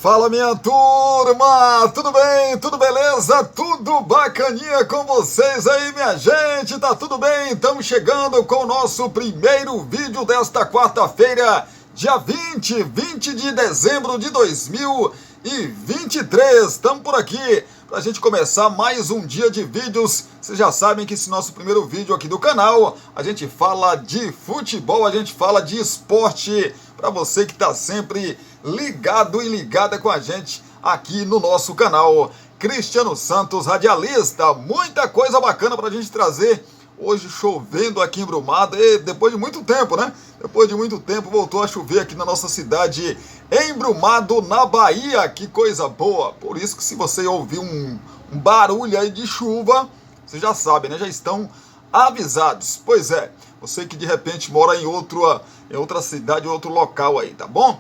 Fala, minha turma, tudo bem, tudo beleza, tudo bacaninha com vocês aí, minha gente, tá tudo bem? Estamos chegando com o nosso primeiro vídeo desta quarta-feira, dia 20 de dezembro de 2023, estamos por aqui pra gente começar mais um dia de vídeos. Vocês já sabem que esse nosso primeiro vídeo aqui do canal, a gente fala de futebol, a gente fala de esporte, para você que tá sempre ligado e ligada com a gente aqui no nosso canal. Cristiano Santos, radialista, muita coisa bacana pra gente trazer. Hoje chovendo aqui em Brumado, e depois de muito tempo, né? Depois de muito tempo voltou a chover aqui na nossa cidade, em Brumado, na Bahia. Que coisa boa! Por isso que se você ouvir um barulho aí de chuva, você já sabe, né? Já estão avisados. Pois é, você que de repente mora em outra cidade, em outro local aí, tá bom?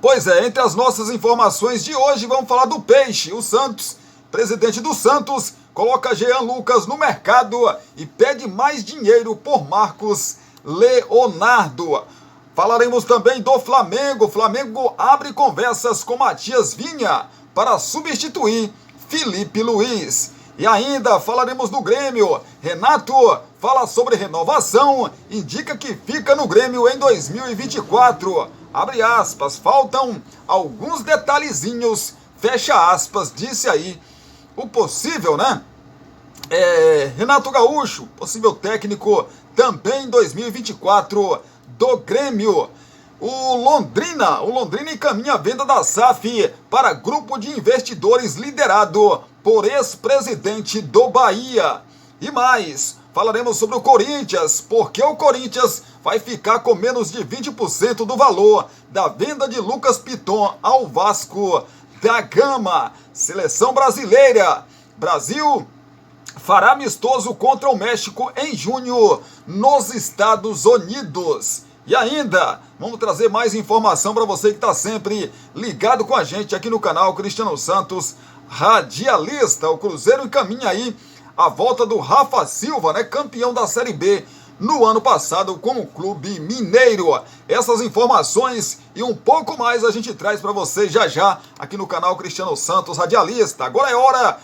Pois é, entre as nossas informações de hoje, vamos falar do Peixe. O Santos, presidente do Santos, coloca Jean Lucas no mercado e pede mais dinheiro por Marcos Leonardo. Falaremos também do Flamengo. Flamengo abre conversas com Matias Vinha para substituir Felipe Luiz. E ainda falaremos do Grêmio. Renato fala sobre renovação, indica que fica no Grêmio em 2024. Abre aspas, faltam alguns detalhezinhos, fecha aspas, disse aí o possível, né? Renato Gaúcho, possível técnico também em 2024 do Grêmio. O Londrina encaminha a venda da SAF para grupo de investidores liderado por ex-presidente do Bahia. E mais, falaremos sobre o Corinthians, porque o Corinthians vai ficar com menos de 20% do valor da venda de Lucas Piton ao Vasco da Gama. Seleção brasileira. Brasil fará amistoso contra o México em junho nos Estados Unidos. E ainda, vamos trazer mais informação para você que está sempre ligado com a gente aqui no canal Cristiano Santos, radialista. O Cruzeiro encaminha aí a volta do Rafa Silva, né, campeão da Série B no ano passado com o Clube Mineiro. Essas informações e um pouco mais a gente traz para vocês já aqui no canal Cristiano Santos, radialista. Agora é hora,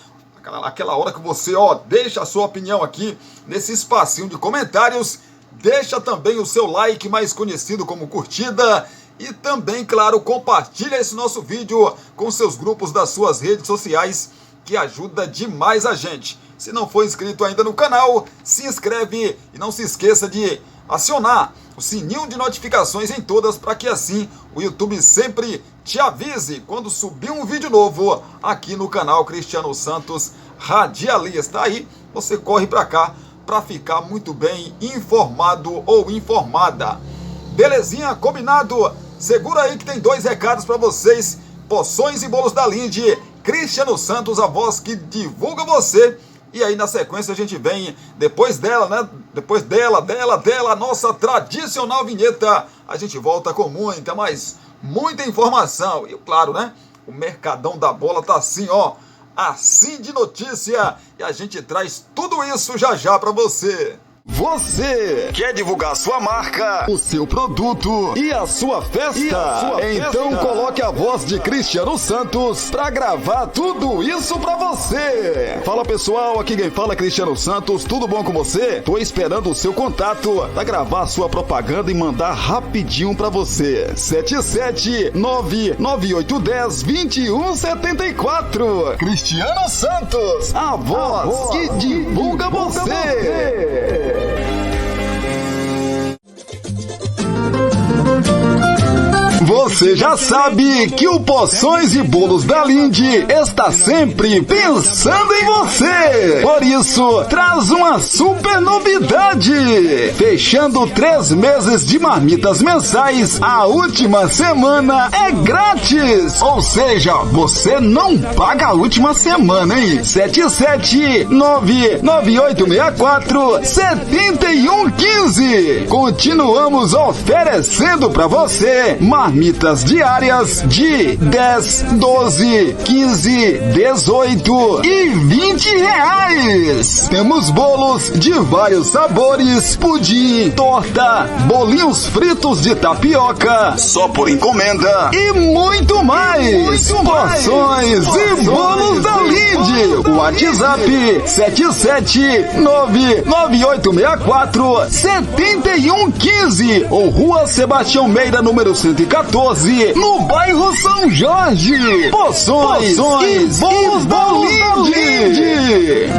aquela hora que você deixa a sua opinião aqui nesse espacinho de comentários. Deixa também o seu like, mais conhecido como curtida, e também, claro, compartilha esse nosso vídeo com seus grupos das suas redes sociais, que ajuda demais a gente. Se não for inscrito ainda no canal, se inscreve e não se esqueça de acionar o sininho de notificações em todas, para que assim o YouTube sempre te avise quando subir um vídeo novo aqui no canal Cristiano Santos, radialista. Aí você corre para cá para ficar muito bem informado ou informada. Belezinha? Combinado? Segura aí que tem 2 recados para vocês. Porções e bolos da Linde, Cristiano Santos, a voz que divulga você. E aí na sequência a gente vem, depois dela, né? Depois dela, a nossa tradicional vinheta. A gente volta com muita informação. E claro, né? O Mercadão da Bola tá assim, assim de notícia, e a gente traz tudo isso já para você. Você quer divulgar sua marca, o seu produto e a sua festa? Então coloque a voz de Cristiano Santos para gravar tudo isso para você. Fala pessoal, aqui quem fala é Cristiano Santos, tudo bom com você? Tô esperando o seu contato para gravar sua propaganda e mandar rapidinho para você. 77998102174. Cristiano Santos, a voz que divulga você. Você já sabe que o Porções e Bolos da Linde está sempre pensando em você. Por isso, traz uma super novidade. Fechando 3 meses de marmitas mensais, a última semana é grátis. Ou seja, você não paga a última semana, hein? 77998647115. Continuamos oferecendo para você marmitas marmitas diárias de 10, 12, 15, 18 e 20 reais. Temos bolos de vários sabores, pudim, torta, bolinhos fritos de tapioca, só por encomenda e muito mais. Porções e bolos da Linde. WhatsApp 77998647115 ou Rua Sebastião Meira, número 114, no bairro São Jorge. Porções e bolos da Linde.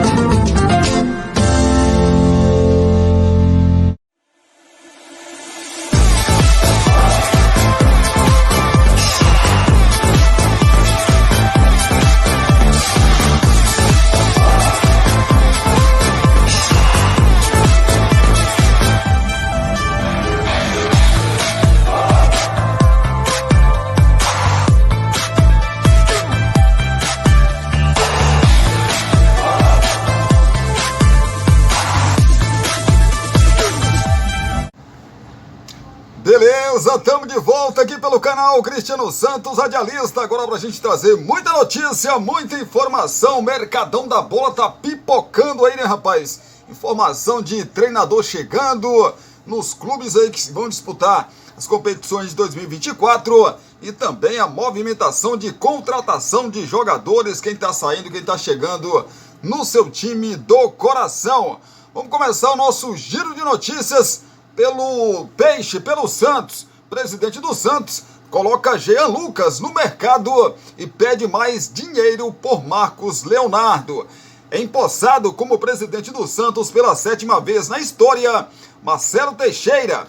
Beleza, estamos de volta aqui pelo canal Cristiano Santos, radialista, agora pra gente trazer muita notícia, muita informação. O Mercadão da Bola tá pipocando aí, né, rapaz? Informação de treinador chegando nos clubes aí que vão disputar as competições de 2024 e também a movimentação de contratação de jogadores, quem tá saindo, quem tá chegando no seu time do coração. Vamos começar o nosso giro de notícias pelo Peixe, pelo Santos. Presidente do Santos coloca Jean Lucas no mercado e pede mais dinheiro por Marcos Leonardo. Empossado como presidente do Santos pela 7ª vez na história, Marcelo Teixeira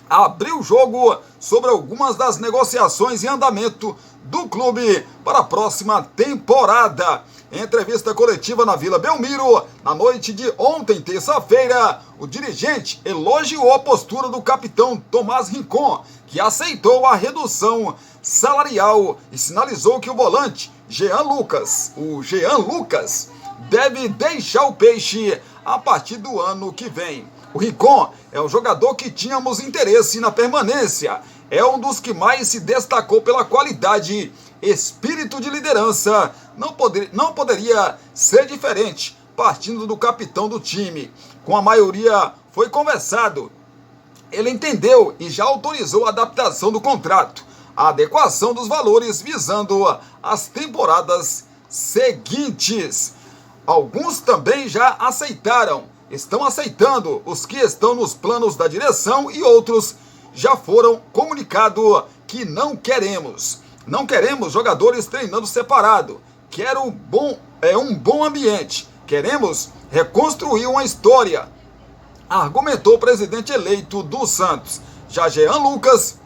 abriu o jogo sobre algumas das negociações em andamento do clube para a próxima temporada. Em entrevista coletiva na Vila Belmiro, na noite de ontem, terça-feira, o dirigente elogiou a postura do capitão Tomás Rincon, que aceitou a redução salarial e sinalizou que o volante Jean Lucas, deve deixar o Peixe a partir do ano que vem. O Rincon é um jogador que tínhamos interesse na permanência. É um dos que mais se destacou pela qualidade, espírito de liderança. Não poderia ser diferente, partindo do capitão do time. Com a maioria foi conversado. Ele entendeu e já autorizou a adaptação do contrato, a adequação dos valores visando as temporadas seguintes. Alguns também já estão aceitando os que estão nos planos da direção e outros já foram comunicado que não queremos. Não queremos jogadores treinando separado. Quero um bom ambiente. Queremos reconstruir uma história, argumentou o presidente eleito do Santos. Já Jean Lucas,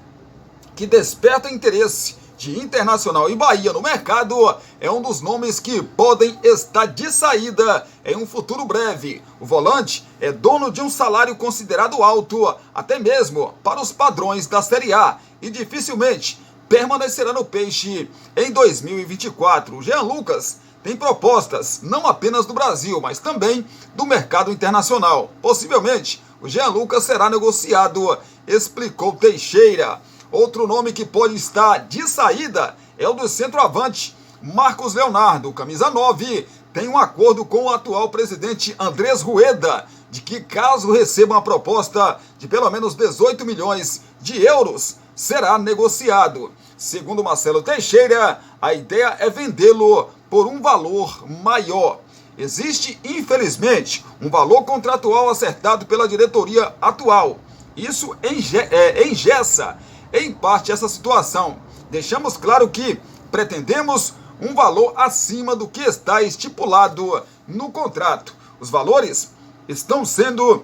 que desperta interesse de Internacional e Bahia no mercado, é um dos nomes que podem estar de saída em um futuro breve. O volante é dono de um salário considerado alto, até mesmo para os padrões da Série A, e dificilmente permanecerá no Peixe em 2024. O Jean Lucas tem propostas não apenas do Brasil, mas também do mercado internacional. Possivelmente, o Jean Lucas será negociado, explicou Teixeira. Outro nome que pode estar de saída é o do centroavante Marcos Leonardo. Camisa 9 tem um acordo com o atual presidente Andrés Rueda, de que caso receba uma proposta de pelo menos 18 milhões de euros, será negociado. Segundo Marcelo Teixeira, a ideia é vendê-lo por um valor maior. Existe, infelizmente, um valor contratual acertado pela diretoria atual. Isso engessa em parte essa situação. Deixamos claro que pretendemos um valor acima do que está estipulado no contrato. Os valores estão sendo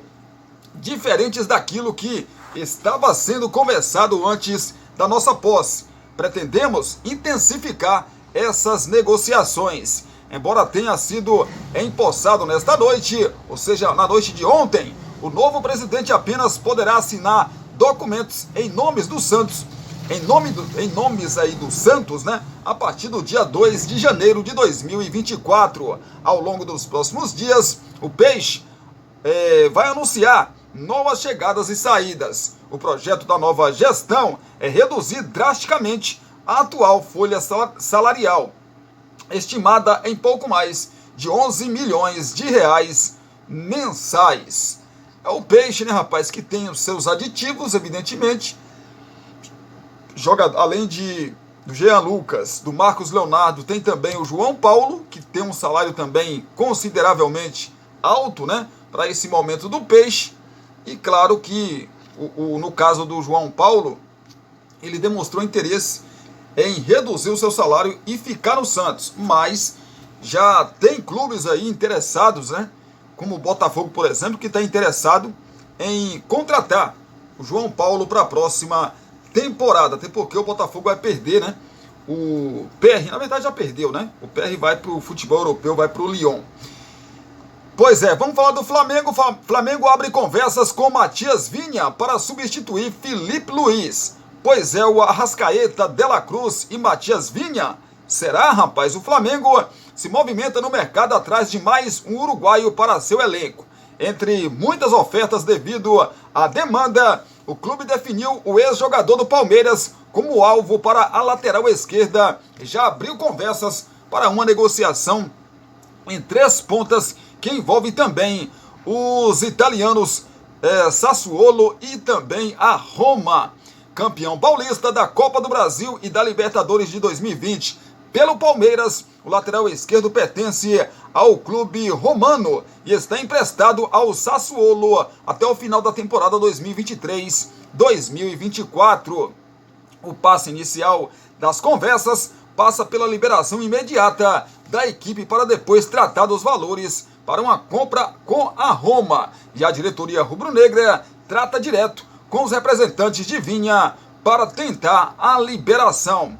diferentes daquilo que estava sendo conversado antes da nossa posse. Pretendemos intensificar essas negociações. Embora tenha sido empossado nesta noite, ou seja, na noite de ontem, o novo presidente apenas poderá assinar documentos em nomes do Santos, em nomes aí do Santos, né? A partir do dia 2 de janeiro de 2024. Ao longo dos próximos dias, o Peixe vai anunciar novas chegadas e saídas. O projeto da nova gestão é reduzir drasticamente a atual folha salarial, estimada em pouco mais de 11 milhões de reais mensais. É o Peixe, né, rapaz, que tem os seus aditivos, evidentemente. Joga, além do Jean Lucas, do Marcos Leonardo, tem também o João Paulo, que tem um salário também consideravelmente alto, né, para esse momento do Peixe. E claro que, no caso do João Paulo, ele demonstrou interesse em reduzir o seu salário e ficar no Santos. Mas já tem clubes aí interessados, né, como o Botafogo, por exemplo, que está interessado em contratar o João Paulo para a próxima temporada. Até porque o Botafogo vai perder, né? O PR, na verdade já perdeu, né? O PR vai para o futebol europeu, vai para o Lyon. Pois é, vamos falar do Flamengo. Flamengo abre conversas com Matias Vinha para substituir Felipe Luiz. Pois é, o Arrascaeta, De La Cruz e Matias Vinha. Será, rapaz? O Flamengo se movimenta no mercado atrás de mais um uruguaio para seu elenco. Entre muitas ofertas devido à demanda, o clube definiu o ex-jogador do Palmeiras como alvo para a lateral esquerda e já abriu conversas para uma negociação em 3 pontas que envolve também os italianos Sassuolo e também a Roma. Campeão paulista da Copa do Brasil e da Libertadores de 2020 pelo Palmeiras, o lateral esquerdo pertence ao clube romano e está emprestado ao Sassuolo até o final da temporada 2023-2024. O passe inicial das conversas passa pela liberação imediata da equipe para depois tratar dos valores para uma compra com a Roma. E a diretoria rubro-negra trata direto com os representantes de Vinha para tentar a liberação.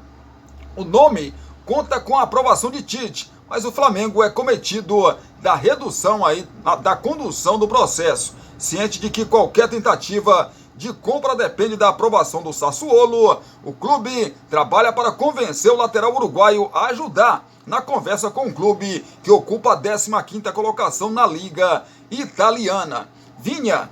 O nome conta com a aprovação de Tite, mas o Flamengo é cometido da redução aí, da condução do processo, ciente de que qualquer tentativa de compra depende da aprovação do Sassuolo. O clube trabalha para convencer o lateral uruguaio a ajudar na conversa com o clube que ocupa a 15ª colocação na Liga Italiana. Vinha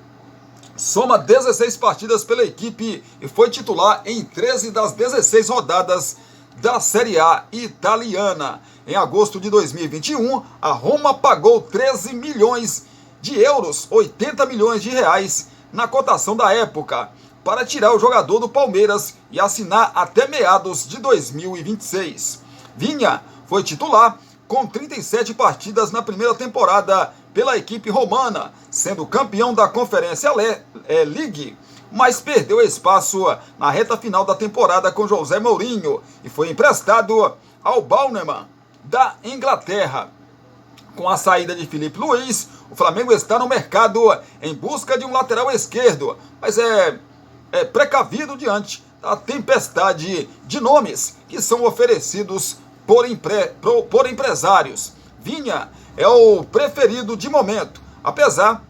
soma 16 partidas pela equipe e foi titular em 13 das 16 rodadas da Série A italiana. Em agosto de 2021, a Roma pagou 13 milhões de euros, 80 milhões de reais, na cotação da época, para tirar o jogador do Palmeiras e assinar até meados de 2026. Vinha foi titular com 37 partidas na primeira temporada pela equipe romana, sendo campeão da Conferência League, mas perdeu espaço na reta final da temporada com José Mourinho e foi emprestado ao Bournemouth da Inglaterra. Com a saída de Felipe Luiz, o Flamengo está no mercado em busca de um lateral esquerdo, mas é precavido diante da tempestade de nomes que são oferecidos por empresários. Vinha é o preferido de momento, apesar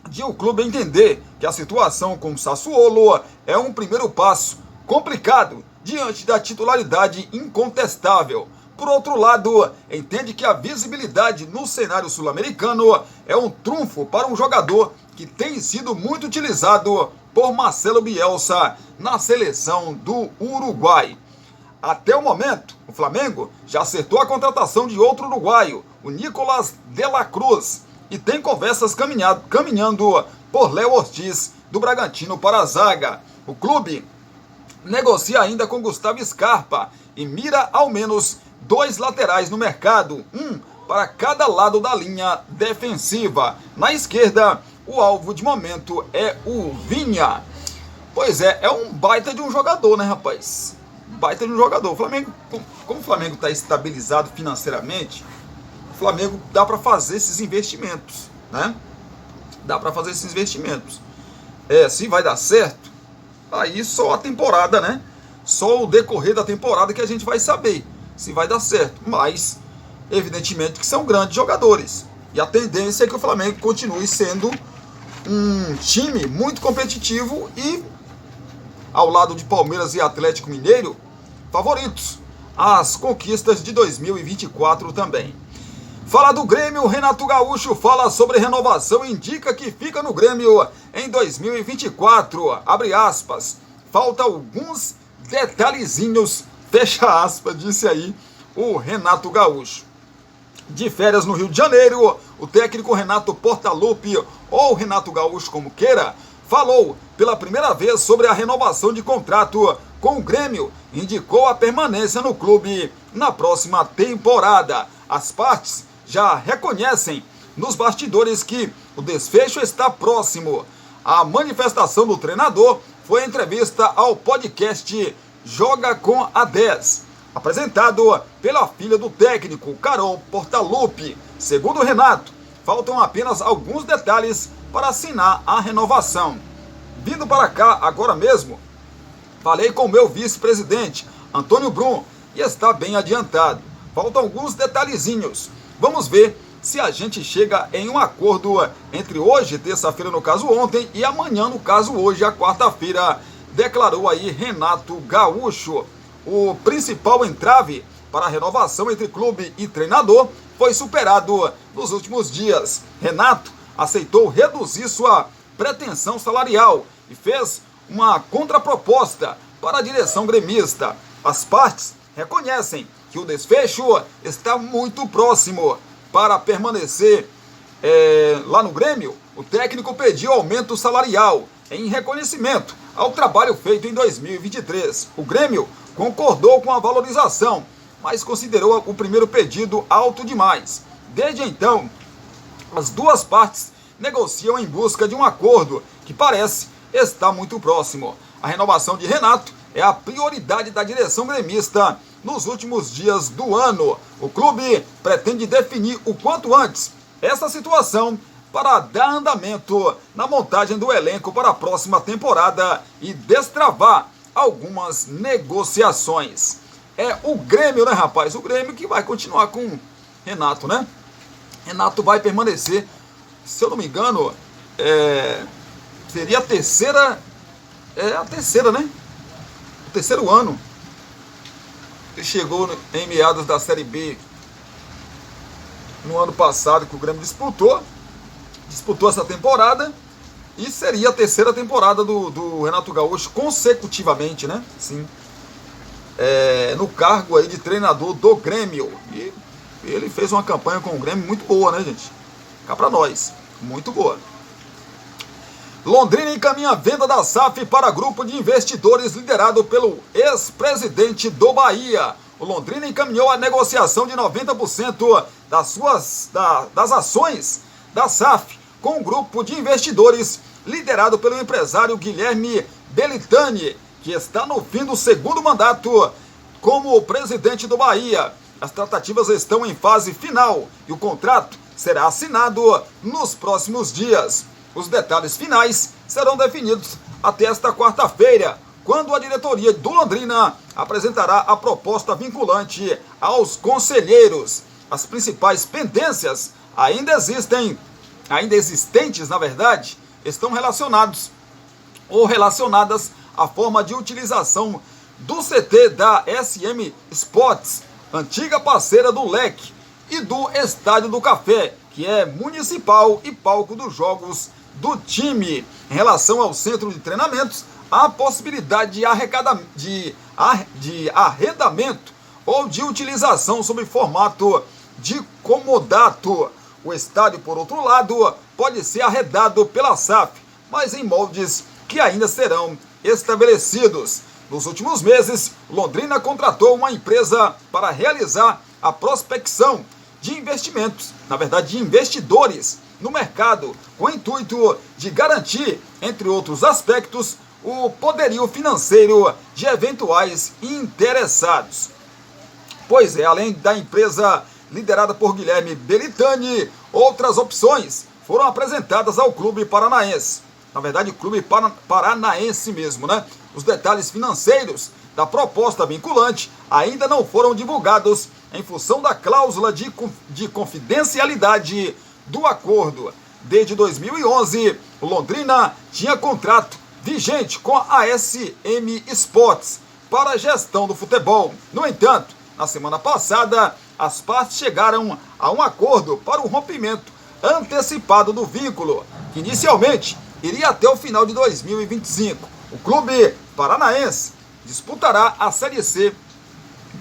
de o clube entender que a situação com o Sassuolo é um primeiro passo complicado diante da titularidade incontestável. Por outro lado, entende que a visibilidade no cenário sul-americano é um trunfo para um jogador que tem sido muito utilizado por Marcelo Bielsa na seleção do Uruguai. Até o momento, o Flamengo já acertou a contratação de outro uruguaio, o Nicolás De La Cruz, e tem conversas caminhando por Léo Ortiz, do Bragantino, para a zaga. O clube negocia ainda com Gustavo Scarpa e mira ao menos 2 laterais no mercado, um para cada lado da linha defensiva. Na esquerda, o alvo de momento é o Vinha. Pois é um baita de um jogador, né, rapaz? Baita de um jogador. O Flamengo, como o Flamengo está estabilizado financeiramente, o Flamengo dá para fazer esses investimentos, né? Dá para fazer esses investimentos. Se vai dar certo, aí só a temporada, né? Só o decorrer da temporada que a gente vai saber se vai dar certo. Mas, evidentemente, que são grandes jogadores. E a tendência é que o Flamengo continue sendo um time muito competitivo e, ao lado de Palmeiras e Atlético Mineiro, favoritos às conquistas de 2024 também. Fala do Grêmio, Renato Gaúcho fala sobre renovação e indica que fica no Grêmio em 2024, abre aspas, falta alguns detalhezinhos, fecha aspas, disse aí o Renato Gaúcho. De férias no Rio de Janeiro, o técnico Renato Portaluppi, ou Renato Gaúcho como queira, falou pela primeira vez sobre a renovação de contrato com o Grêmio e indicou a permanência no clube na próxima temporada. As partes já reconhecem nos bastidores que o desfecho está próximo. A manifestação do treinador foi em entrevista ao podcast Joga com a 10, apresentado pela filha do técnico, Carol Portaluppi. Segundo Renato, faltam apenas alguns detalhes para assinar a renovação. Vindo para cá agora mesmo, falei com o meu vice-presidente, Antônio Brum, e está bem adiantado. Faltam alguns detalhezinhos. Vamos ver se a gente chega em um acordo entre hoje, terça-feira no caso ontem, e amanhã no caso hoje, a quarta-feira, declarou aí Renato Gaúcho. O principal entrave para a renovação entre clube e treinador foi superado nos últimos dias. Renato aceitou reduzir sua pretensão salarial e fez uma contraproposta para a direção gremista. As partes reconhecem que o desfecho está muito próximo. Para permanecer lá no Grêmio, o técnico pediu aumento salarial em reconhecimento ao trabalho feito em 2023. O Grêmio concordou com a valorização, mas considerou o primeiro pedido alto demais. Desde então, as duas partes negociam em busca de um acordo que parece estar muito próximo. A renovação de Renato é a prioridade da direção gremista nos últimos dias do ano. O clube pretende definir o quanto antes essa situação para dar andamento na montagem do elenco para a próxima temporada e destravar algumas negociações. É o Grêmio, né, rapaz? O Grêmio que vai continuar com Renato, né? Renato vai permanecer, se eu não me engano, seria a terceira, né? O terceiro ano. Ele chegou em meados da Série B no ano passado, que o Grêmio disputou essa temporada, e seria a terceira temporada do Renato Gaúcho consecutivamente, né? Sim. No cargo aí de treinador do Grêmio. E ele fez uma campanha com o Grêmio muito boa, né, gente? Cá pra nós. Muito boa. Londrina encaminha a venda da SAF para grupo de investidores liderado pelo ex-presidente do Bahia. O Londrina encaminhou a negociação de 90% das ações da SAF com um grupo de investidores liderado pelo empresário Guilherme Belitani, que está no fim do segundo mandato como presidente do Bahia. As tratativas estão em fase final e o contrato será assinado nos próximos dias. Os detalhes finais serão definidos até esta quarta-feira, quando a diretoria do Londrina apresentará a proposta vinculante aos conselheiros. As principais pendências ainda existentes, na verdade, estão relacionadas à forma de utilização do CT da SM Sports, antiga parceira do Leque, e do Estádio do Café, que é municipal e palco dos jogos do time. Em relação ao centro de treinamentos, há a possibilidade de arrendamento ou de utilização sob formato de comodato. O estádio, por outro lado, pode ser arrendado pela SAF, mas em moldes que ainda serão estabelecidos. Nos últimos meses, Londrina contratou uma empresa para realizar a prospecção de investimentos, de investidores no mercado, com o intuito de garantir, entre outros aspectos, o poderio financeiro de eventuais interessados. Pois é, além da empresa liderada por Guilherme Belitani, outras opções foram apresentadas ao clube paranaense. Clube paranaense mesmo, né? Os detalhes financeiros da proposta vinculante ainda não foram divulgados em função da cláusula de confidencialidade do acordo. Desde 2011, o Londrina tinha contrato vigente com a SM Sports para a gestão do futebol. No entanto, na semana passada, as partes chegaram a um acordo para o rompimento antecipado do vínculo, que inicialmente iria até o final de 2025. O clube paranaense disputará a Série C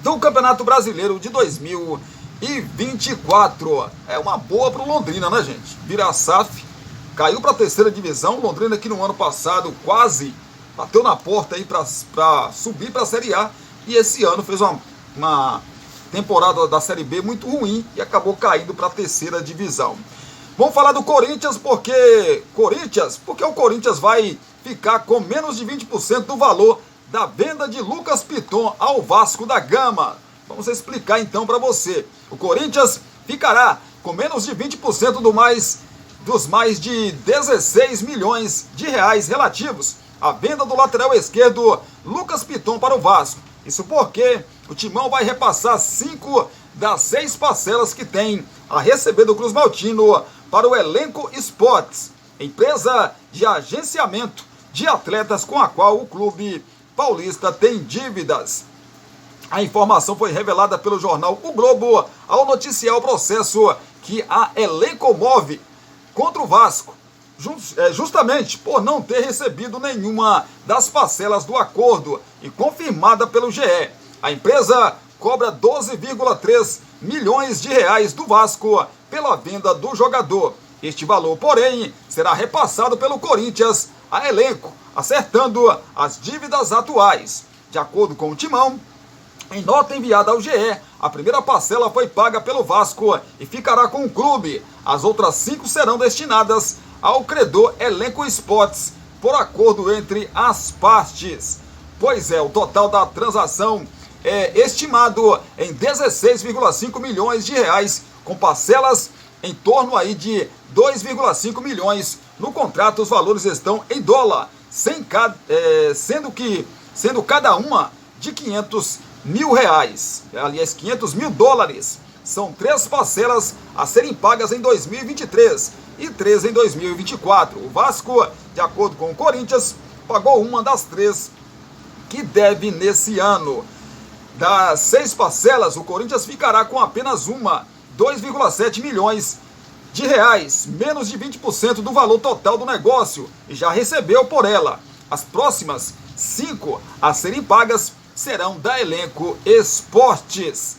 do Campeonato Brasileiro de 2024. É uma boa para o Londrina, né, gente? Vira SAF, caiu para a terceira divisão. Londrina que no ano passado quase bateu na porta aí para subir para a Série A. E esse ano fez uma temporada da Série B muito ruim e acabou caindo para a terceira divisão. Vamos falar do Corinthians, porque o Corinthians vai ficar com menos de 20% do valor da venda de Lucas Piton ao Vasco da Gama. Vamos explicar então para você. O Corinthians ficará com menos de 20% dos mais de 16 milhões de reais relativos à venda do lateral esquerdo Lucas Piton para o Vasco. Isso porque o Timão vai repassar 5 das 6 parcelas que tem a receber do Cruz Maltino para o Elenco Esportes, empresa de agenciamento de atletas com a qual o clube paulista tem dívidas. A informação foi revelada pelo jornal O Globo ao noticiar o processo que a Elenco move contra o Vasco, justamente por não ter recebido nenhuma das parcelas do acordo e confirmada pelo GE. A empresa cobra 12,3 milhões de reais do Vasco pela venda do jogador. Este valor, porém, será repassado pelo Corinthians a Elenco, acertando as dívidas atuais. De acordo com o Timão, em nota enviada ao GE, a primeira parcela foi paga pelo Vasco e ficará com o clube. As outras 5 serão destinadas ao credor Elenco Esportes, por acordo entre as partes. Pois é, o total da transação é estimado em 16,5 milhões de reais, com parcelas em torno aí de 2,5 milhões. No contrato, os valores estão em dólar, sendo cada uma de 500 mil reais, aliás, 500 mil dólares. São 3 parcelas a serem pagas em 2023 e 3 em 2024. O Vasco, de acordo com o Corinthians, pagou uma das 3 que deve nesse ano. Das 6 parcelas, o Corinthians ficará com apenas uma, 2,7 milhões de reais, menos de 20% do valor total do negócio, e já recebeu por ela. As próximas 5 a serem pagas serão da Elenco Esportes.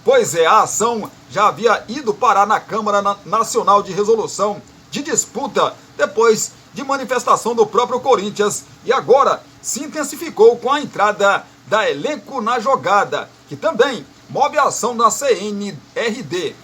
Pois é, a ação já havia ido parar na Câmara Nacional de Resolução de Disputa depois de manifestação do próprio Corinthians e agora se intensificou com a entrada da Elenco na jogada, que também move a ação da CNRD.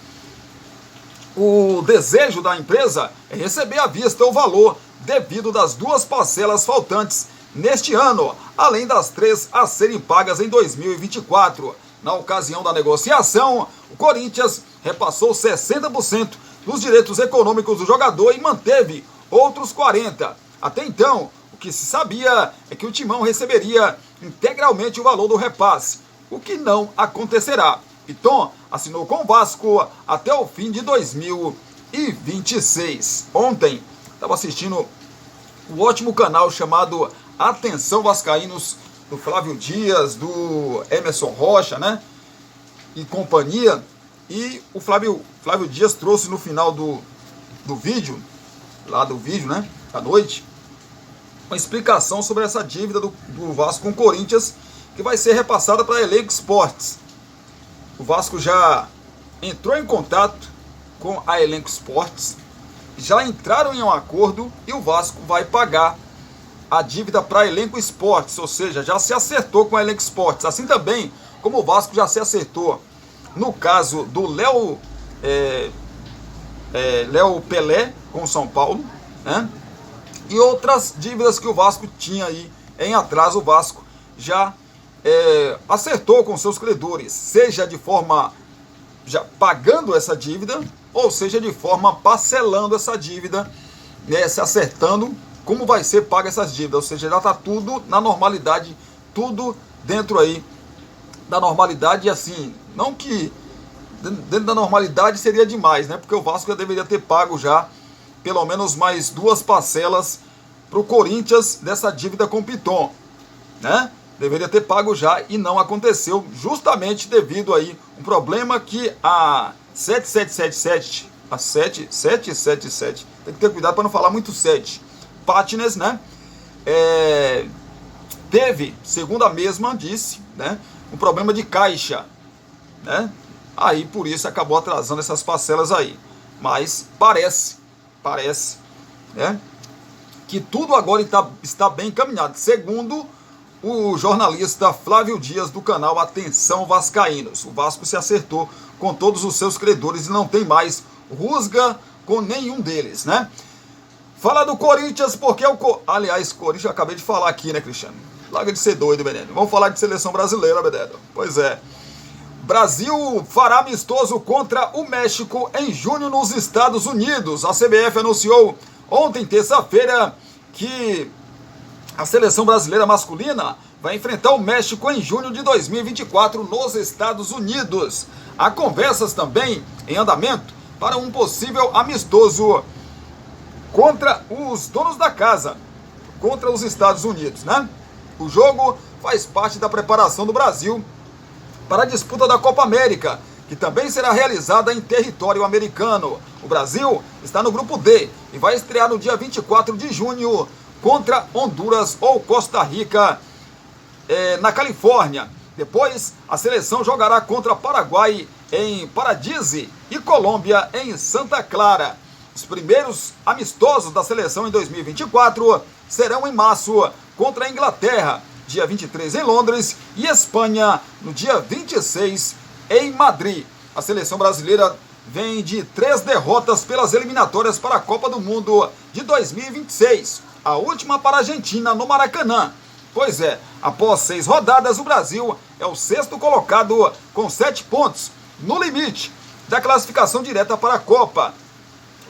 O desejo da empresa é receber à vista o valor devido das 2 parcelas faltantes neste ano, além das 3 a serem pagas em 2024. Na ocasião da negociação, o Corinthians repassou 60% dos direitos econômicos do jogador e manteve outros 40%. Até então, o que se sabia é que o Timão receberia integralmente o valor do repasse, o que não acontecerá. Piton assinou com o Vasco até o fim de 2026. Ontem, estava assistindo um ótimo canal chamado Atenção Vascaínos, do Flávio Dias, do Emerson Rocha, né? E companhia. E o Flávio Dias trouxe no final do vídeo, né? À noite, uma explicação sobre essa dívida do Vasco com o Corinthians, que vai ser repassada para a Elenco Esportes. O Vasco já entrou em contato com a Elenco Esportes, já entraram em um acordo e o Vasco vai pagar a dívida para a Elenco Esportes, ou seja, já se acertou com a Elenco Esportes, assim também como o Vasco já se acertou no caso do Léo Pelé com o São Paulo, né? E outras dívidas que o Vasco tinha aí em atraso. O Vasco já acertou com seus credores, seja de forma já pagando essa dívida, ou seja de forma parcelando essa dívida, né, se acertando como vai ser paga essas dívidas, ou seja, já está tudo na normalidade, tudo dentro aí da normalidade. E assim, não que dentro da normalidade seria demais, né? Porque o Vasco já deveria ter pago já pelo menos mais 2 parcelas para o Corinthians dessa dívida com o Piton, né? Deveria ter pago já e não aconteceu, justamente devido aí um problema que a 7777, a 7777, tem que ter cuidado para não falar muito 7, Partners, né? Teve, segundo a mesma disse, né, um problema de caixa, né? Aí por isso acabou atrasando essas parcelas aí. Mas parece, né, que tudo agora está bem encaminhado, segundo o jornalista Flávio Dias do canal Atenção Vascaínos. O Vasco se acertou com todos os seus credores e não tem mais rusga com nenhum deles, né? Fala do Corinthians, porque aliás, Corinthians eu acabei de falar aqui, né, Cristiano? Larga de ser doido, Benedito. Vamos falar de seleção brasileira, Benedito. Pois é. Brasil fará amistoso contra o México em junho nos Estados Unidos. A CBF anunciou ontem, terça-feira, que a seleção brasileira masculina vai enfrentar o México em junho de 2024 nos Estados Unidos. Há conversas também em andamento para um possível amistoso contra os donos da casa, contra os Estados Unidos, né? O jogo faz parte da preparação do Brasil para a disputa da Copa América, que também será realizada em território americano. O Brasil está no grupo D e vai estrear no dia 24 de junho contra Honduras ou Costa Rica, na Califórnia. Depois, a seleção jogará contra Paraguai em Paradise e Colômbia em Santa Clara. Os primeiros amistosos da seleção em 2024 serão em março contra a Inglaterra, dia 23 em Londres, e Espanha no dia 26 em Madrid. A seleção brasileira vem de 3 derrotas pelas eliminatórias para a Copa do Mundo de 2026, a última para a Argentina no Maracanã. Pois é, após 6 rodadas, o Brasil é o 6º colocado com 7 pontos, no limite da classificação direta para a Copa.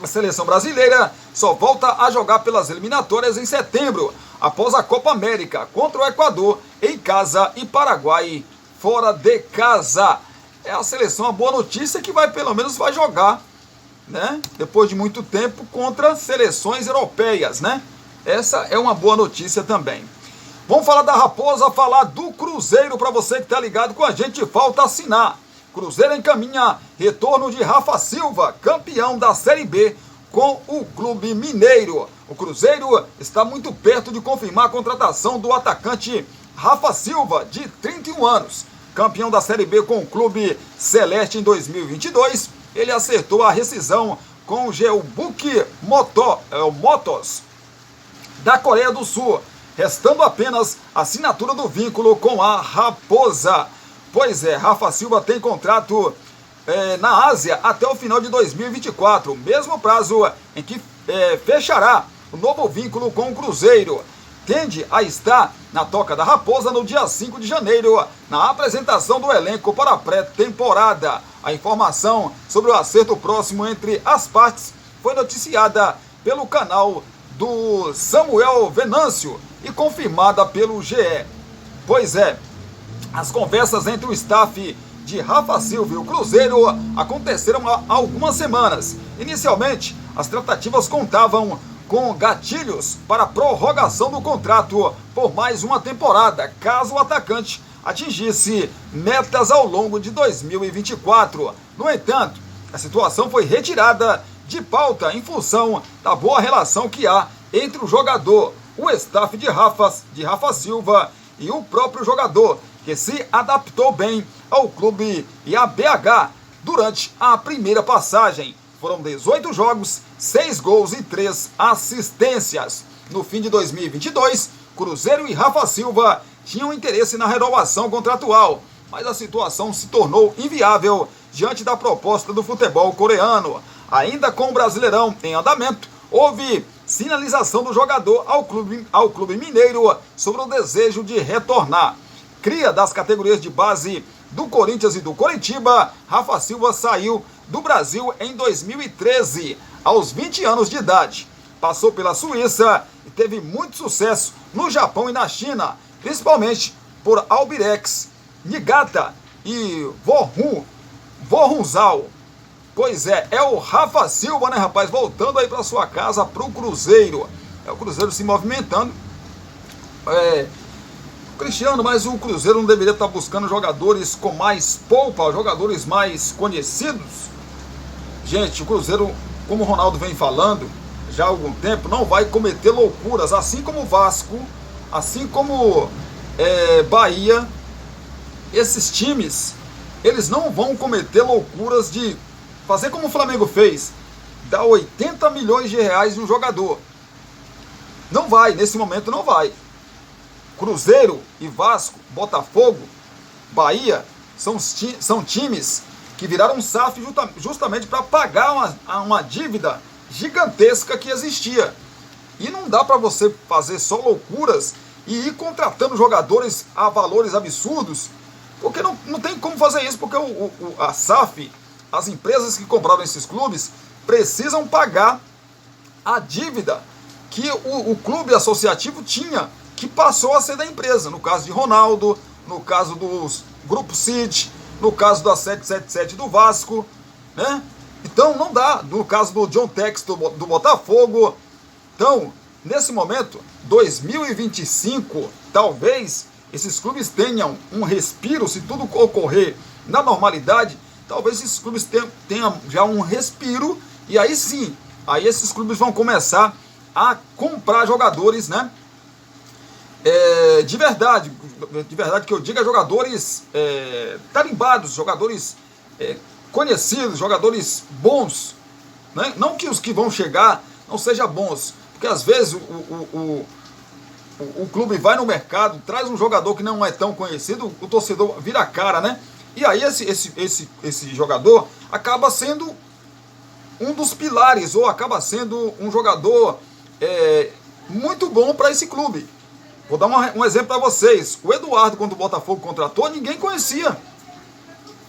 A seleção brasileira só volta a jogar pelas eliminatórias em setembro, após a Copa América, contra o Equador em casa e Paraguai fora de casa. É a seleção, a boa notícia é que pelo menos vai jogar, né, depois de muito tempo, contra seleções europeias, né? Essa é uma boa notícia também. Vamos falar da Raposa, falar do Cruzeiro, para você que está ligado com a gente, falta assinar. Cruzeiro encaminha retorno de Rafa Silva, campeão da Série B com o Clube Mineiro. O Cruzeiro está muito perto de confirmar a contratação do atacante Rafa Silva, de 31 anos. Campeão da Série B com o Clube Celeste em 2022, ele acertou a rescisão com o Jeonbuk Motors da Coreia do Sul, restando apenas a assinatura do vínculo com a Raposa. Pois é, Rafa Silva tem contrato na Ásia até o final de 2024, mesmo prazo em que fechará o novo vínculo com o Cruzeiro. Tende a estar na Toca da Raposa no dia 5 de janeiro, na apresentação do elenco para a pré-temporada. A informação sobre o acerto próximo entre as partes foi noticiada pelo canal do Samuel Venâncio e confirmada pelo GE. Pois é, as conversas entre o staff de Rafa Silva e o Cruzeiro aconteceram há algumas semanas. Inicialmente, as tratativas contavam com gatilhos para a prorrogação do contrato por mais uma temporada, caso o atacante atingisse metas ao longo de 2024. No entanto, a situação foi retirada de pauta em função da boa relação que há entre o jogador, o staff de Rafa Silva e o próprio jogador, que se adaptou bem ao clube e à BH durante a primeira passagem. Foram 18 jogos, 6 gols e 3 assistências. No fim de 2022, Cruzeiro e Rafa Silva tinham interesse na renovação contratual, mas a situação se tornou inviável diante da proposta do futebol coreano. Ainda com o Brasileirão em andamento, houve sinalização do jogador ao clube mineiro sobre o desejo de retornar. Cria das categorias de base do Corinthians e do Coritiba, Rafa Silva saiu do Brasil em 2013, aos 20 anos de idade. Passou pela Suíça e teve muito sucesso no Japão e na China, principalmente por Albirex, Niigata e Vorunzal. Pois é o Rafa Silva, né, rapaz? Voltando aí para sua casa, para o Cruzeiro. É o Cruzeiro se movimentando. Cristiano, mas o Cruzeiro não deveria estar buscando jogadores com mais polpa, jogadores mais conhecidos? Gente, o Cruzeiro, como o Ronaldo vem falando, já há algum tempo, não vai cometer loucuras, assim como o Vasco, assim como Bahia. Esses times, eles não vão cometer loucuras de fazer como o Flamengo fez, dar 80 milhões de reais em um jogador. Não vai, nesse momento não vai. Cruzeiro e Vasco, Botafogo, Bahia, são times que viraram SAF justamente para pagar uma dívida gigantesca que existia. E não dá para você fazer só loucuras e ir contratando jogadores a valores absurdos, porque não tem como fazer isso, porque a SAF, as empresas que compraram esses clubes, precisam pagar a dívida que o clube associativo tinha, que passou a ser da empresa. No caso de Ronaldo, no caso dos Grupo City, no caso da 777 do Vasco, né? Então não dá. No caso do John Tex do Botafogo. Então, nesse momento, 2025, talvez esses clubes tenham um respiro, se tudo ocorrer na normalidade, talvez esses clubes tenham já um respiro, e aí sim, aí esses clubes vão começar a comprar jogadores, né? De verdade que eu diga, jogadores tarimbados, jogadores conhecidos, jogadores bons, né? Não que os que vão chegar não sejam bons, porque às vezes o clube vai no mercado, traz um jogador que não é tão conhecido, o torcedor vira a cara, né? E aí esse jogador acaba sendo um dos pilares, ou acaba sendo um jogador muito bom para esse clube. Vou dar um exemplo para vocês. O Eduardo, quando o Botafogo contratou, ninguém conhecia.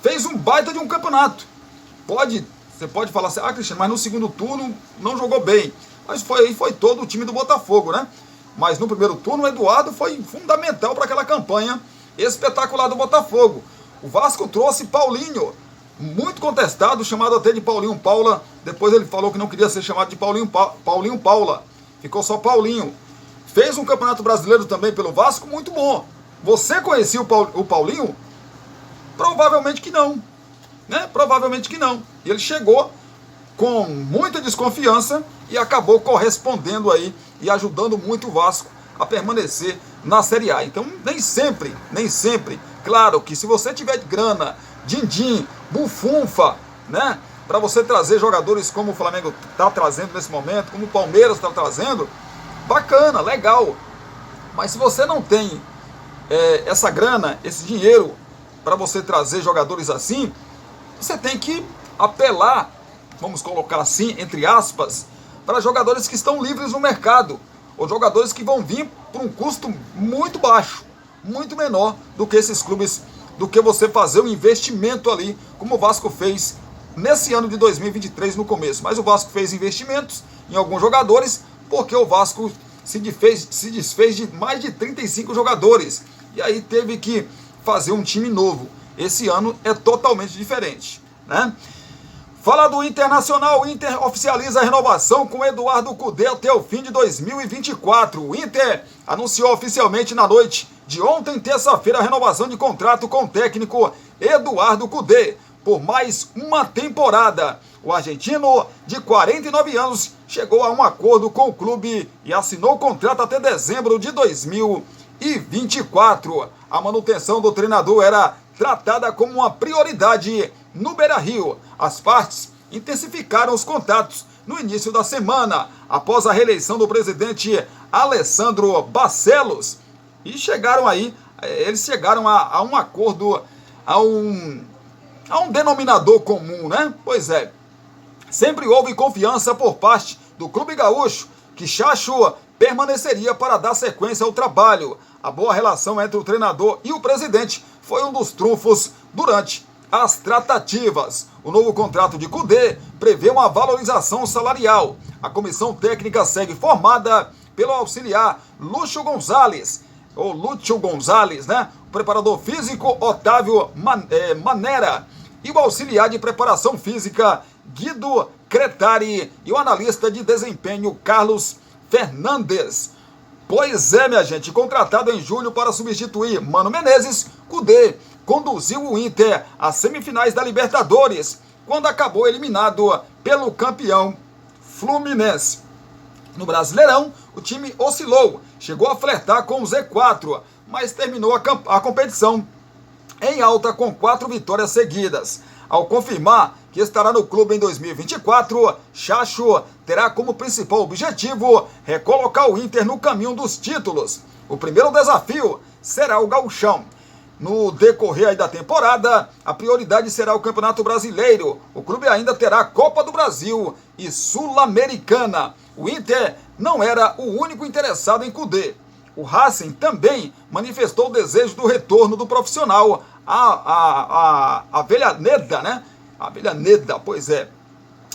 Fez um baita de um campeonato. Você pode falar assim, Cristiano, mas no segundo turno não jogou bem. Mas foi todo o time do Botafogo, né? Mas no primeiro turno o Eduardo foi fundamental para aquela campanha espetacular do Botafogo. O Vasco trouxe Paulinho, muito contestado, chamado até de Paulinho Paula. Depois ele falou que não queria ser chamado de Paulinho Paula. Ficou só Paulinho. Fez um campeonato brasileiro também pelo Vasco muito bom. Você conhecia o Paulinho? Provavelmente que não, né? Provavelmente que não. E ele chegou com muita desconfiança e acabou correspondendo aí e ajudando muito o Vasco a permanecer na Série A. Então, nem sempre, claro que se você tiver grana, din-din, bufunfa, né? Para você trazer jogadores como o Flamengo está trazendo nesse momento, como o Palmeiras está trazendo, bacana, legal. Mas se você não tem essa grana, esse dinheiro para você trazer jogadores assim, você tem que apelar, vamos colocar assim, entre aspas, para jogadores que estão livres no mercado, ou jogadores que vão vir por um custo muito baixo, muito menor do que esses clubes, do que você fazer um investimento ali, como o Vasco fez nesse ano de 2023 no começo. Mas o Vasco fez investimentos em alguns jogadores, porque o Vasco se desfez de mais de 35 jogadores, e aí teve que fazer um time novo. Esse ano é totalmente diferente, né? Fala do Internacional. O Inter oficializa a renovação com Eduardo Cudê até o fim de 2024. O Inter anunciou oficialmente na noite de ontem, terça-feira, a renovação de contrato com o técnico Eduardo Cudê por mais uma temporada. O argentino, de 49 anos, chegou a um acordo com o clube e assinou o contrato até dezembro de 2024. A manutenção do treinador era tratada como uma prioridade no Beira-Rio. As partes intensificaram os contatos no início da semana, após a reeleição do presidente Alessandro Barcelos, e eles chegaram a um acordo, a um denominador comum, né? Pois é, sempre houve confiança por parte do Clube Gaúcho que Chacho permaneceria para dar sequência ao trabalho. A boa relação entre o treinador e o presidente foi um dos trunfos durante as tratativas. O novo contrato de Cudê prevê uma valorização salarial. A comissão técnica segue formada pelo auxiliar Lúcio Gonzalez, né? O preparador físico Otávio Manera e o auxiliar de preparação física Guido Cretari e o analista de desempenho Carlos Fernandes. Pois é, minha gente, contratado em julho para substituir Mano Menezes, Cudê conduziu o Inter às semifinais da Libertadores, quando acabou eliminado pelo campeão Fluminense. No Brasileirão, o time oscilou, chegou a flertar com o Z4, mas terminou a competição em alta com 4 vitórias seguidas. Ao confirmar que estará no clube em 2024, Chacho terá como principal objetivo recolocar o Inter no caminho dos títulos. O primeiro desafio será o Gauchão. No decorrer aí da temporada, a prioridade será o Campeonato Brasileiro. O clube ainda terá a Copa do Brasil e Sul-Americana. O Inter não era o único interessado em Kudê. O Racing também manifestou o desejo do retorno do profissional. A Avellaneda, né? A Avellaneda, pois é.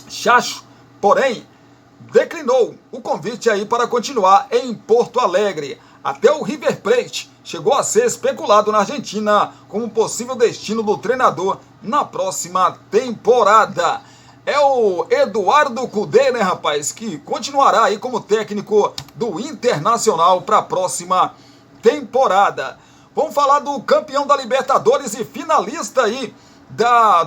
Chacho, porém, declinou o convite aí para continuar em Porto Alegre. Até o River Plate chegou a ser especulado na Argentina como possível destino do treinador na próxima temporada. É o Eduardo Kudê, né, rapaz, que continuará aí como técnico do Internacional para a próxima temporada. Vamos falar do campeão da Libertadores e finalista aí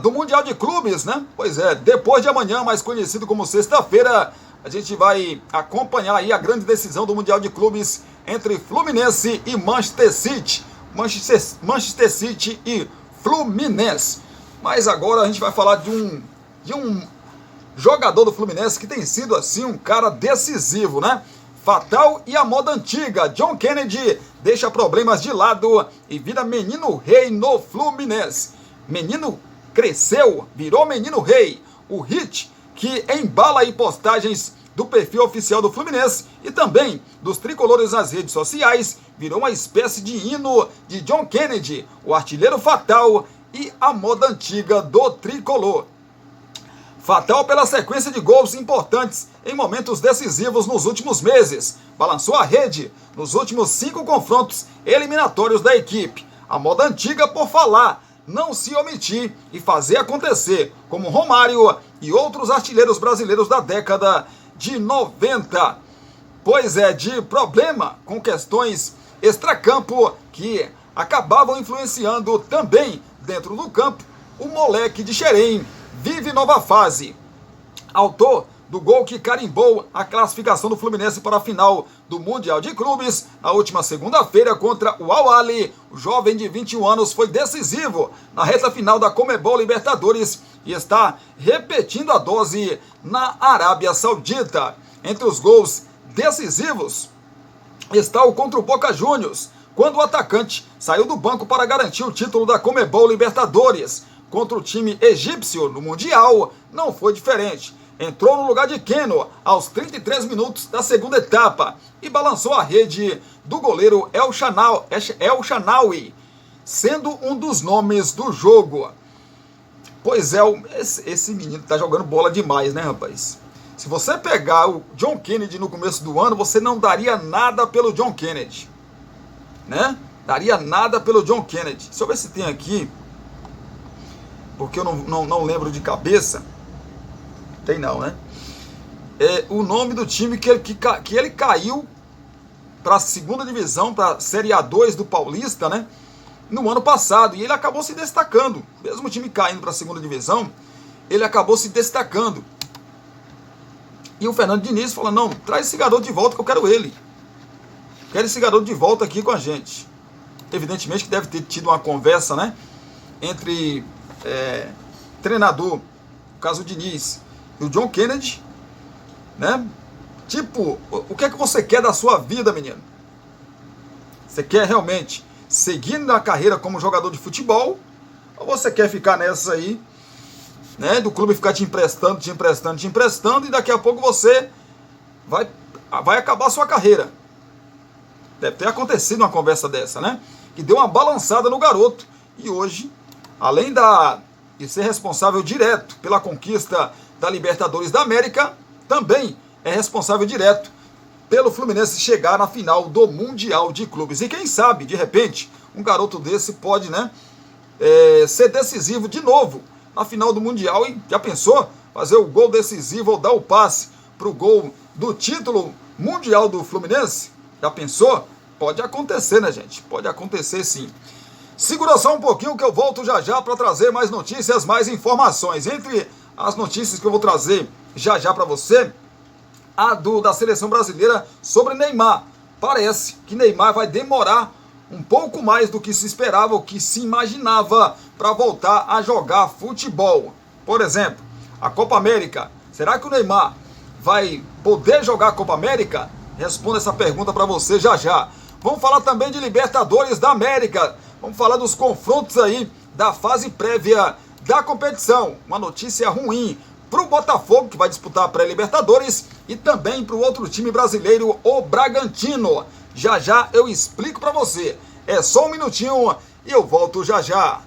do Mundial de Clubes, né? Pois é, depois de amanhã, mais conhecido como sexta-feira, a gente vai acompanhar aí a grande decisão do Mundial de Clubes entre Fluminense e Manchester City. Manchester City e Fluminense. Mas agora a gente vai falar de um jogador do Fluminense que tem sido assim um cara decisivo, né? Fatal e a moda antiga. John Kennedy deixa problemas de lado e vira menino rei no Fluminense. Menino cresceu, virou menino rei. O hit que embala aí postagens do perfil oficial do Fluminense e também dos tricolores nas redes sociais, virou uma espécie de hino de John Kennedy, o artilheiro fatal e a moda antiga do tricolor. Fatal pela sequência de gols importantes em momentos decisivos nos últimos meses. Balançou a rede nos últimos 5 confrontos eliminatórios da equipe. A moda antiga por falar, não se omitir e fazer acontecer, como Romário e outros artilheiros brasileiros da década de 90. Pois é, de problema com questões extracampo que acabavam influenciando também dentro do campo, o moleque de Xerém vive nova fase. Autor do gol que carimbou a classificação do Fluminense para a final do Mundial de Clubes, na última segunda-feira contra o Al-Ahly, o jovem de 21 anos foi decisivo na reta final da Comebol Libertadores e está repetindo a dose na Arábia Saudita. Entre os gols decisivos está o contra o Boca Juniors, quando o atacante saiu do banco para garantir o título da Comebol Libertadores. Contra o time egípcio no Mundial, não foi diferente. Entrou no lugar de Keno aos 33 minutos da segunda etapa e balançou a rede do goleiro El Shanawi, sendo um dos nomes do jogo. Pois é, esse menino tá jogando bola demais, né, rapaz? Se você pegar o John Kennedy no começo do ano, você não daria nada pelo John Kennedy, né? Daria nada pelo John Kennedy. Deixa eu ver se tem aqui, porque eu não lembro de cabeça. Tem não, né? É o nome do time que ele caiu para a segunda divisão, para a Série A2 do Paulista, né? No ano passado. E ele acabou se destacando. Mesmo o time caindo para a segunda divisão, ele acabou se destacando. E o Fernando Diniz falou, não, traz esse garoto de volta que eu quero ele. Quero esse garoto de volta aqui com a gente. Evidentemente que deve ter tido uma conversa, né? Entre treinador, no caso o Diniz, e o John Kennedy, né? Tipo, o que é que você quer da sua vida, menino? Você quer realmente seguir na carreira como jogador de futebol? Ou você quer ficar nessa aí, né? Do clube ficar te emprestando, e daqui a pouco você vai acabar a sua carreira. Deve ter acontecido uma conversa dessa, né? Que deu uma balançada no garoto. E hoje, além de ser responsável direto pela conquista da Libertadores da América, também é responsável direto pelo Fluminense chegar na final do Mundial de Clubes. E quem sabe, de repente, um garoto desse pode, né, ser decisivo de novo na final do Mundial. E já pensou? Fazer o gol decisivo ou dar o passe para o gol do título mundial do Fluminense? Já pensou? Pode acontecer, né, gente? Pode acontecer sim. Segura só um pouquinho que eu volto já já para trazer mais notícias, mais informações. Entre as notícias que eu vou trazer já já para você, da seleção brasileira sobre Neymar. Parece que Neymar vai demorar um pouco mais do que se esperava, ou que se imaginava, para voltar a jogar futebol. Por exemplo, a Copa América. Será que o Neymar vai poder jogar a Copa América? Responda essa pergunta para você já já. Vamos falar também de Libertadores da América. Vamos falar dos confrontos aí da fase prévia da competição. Uma notícia ruim para o Botafogo, que vai disputar a pré-Libertadores, e também para o outro time brasileiro, o Bragantino. Já já eu explico para você. É só um minutinho e eu volto já já.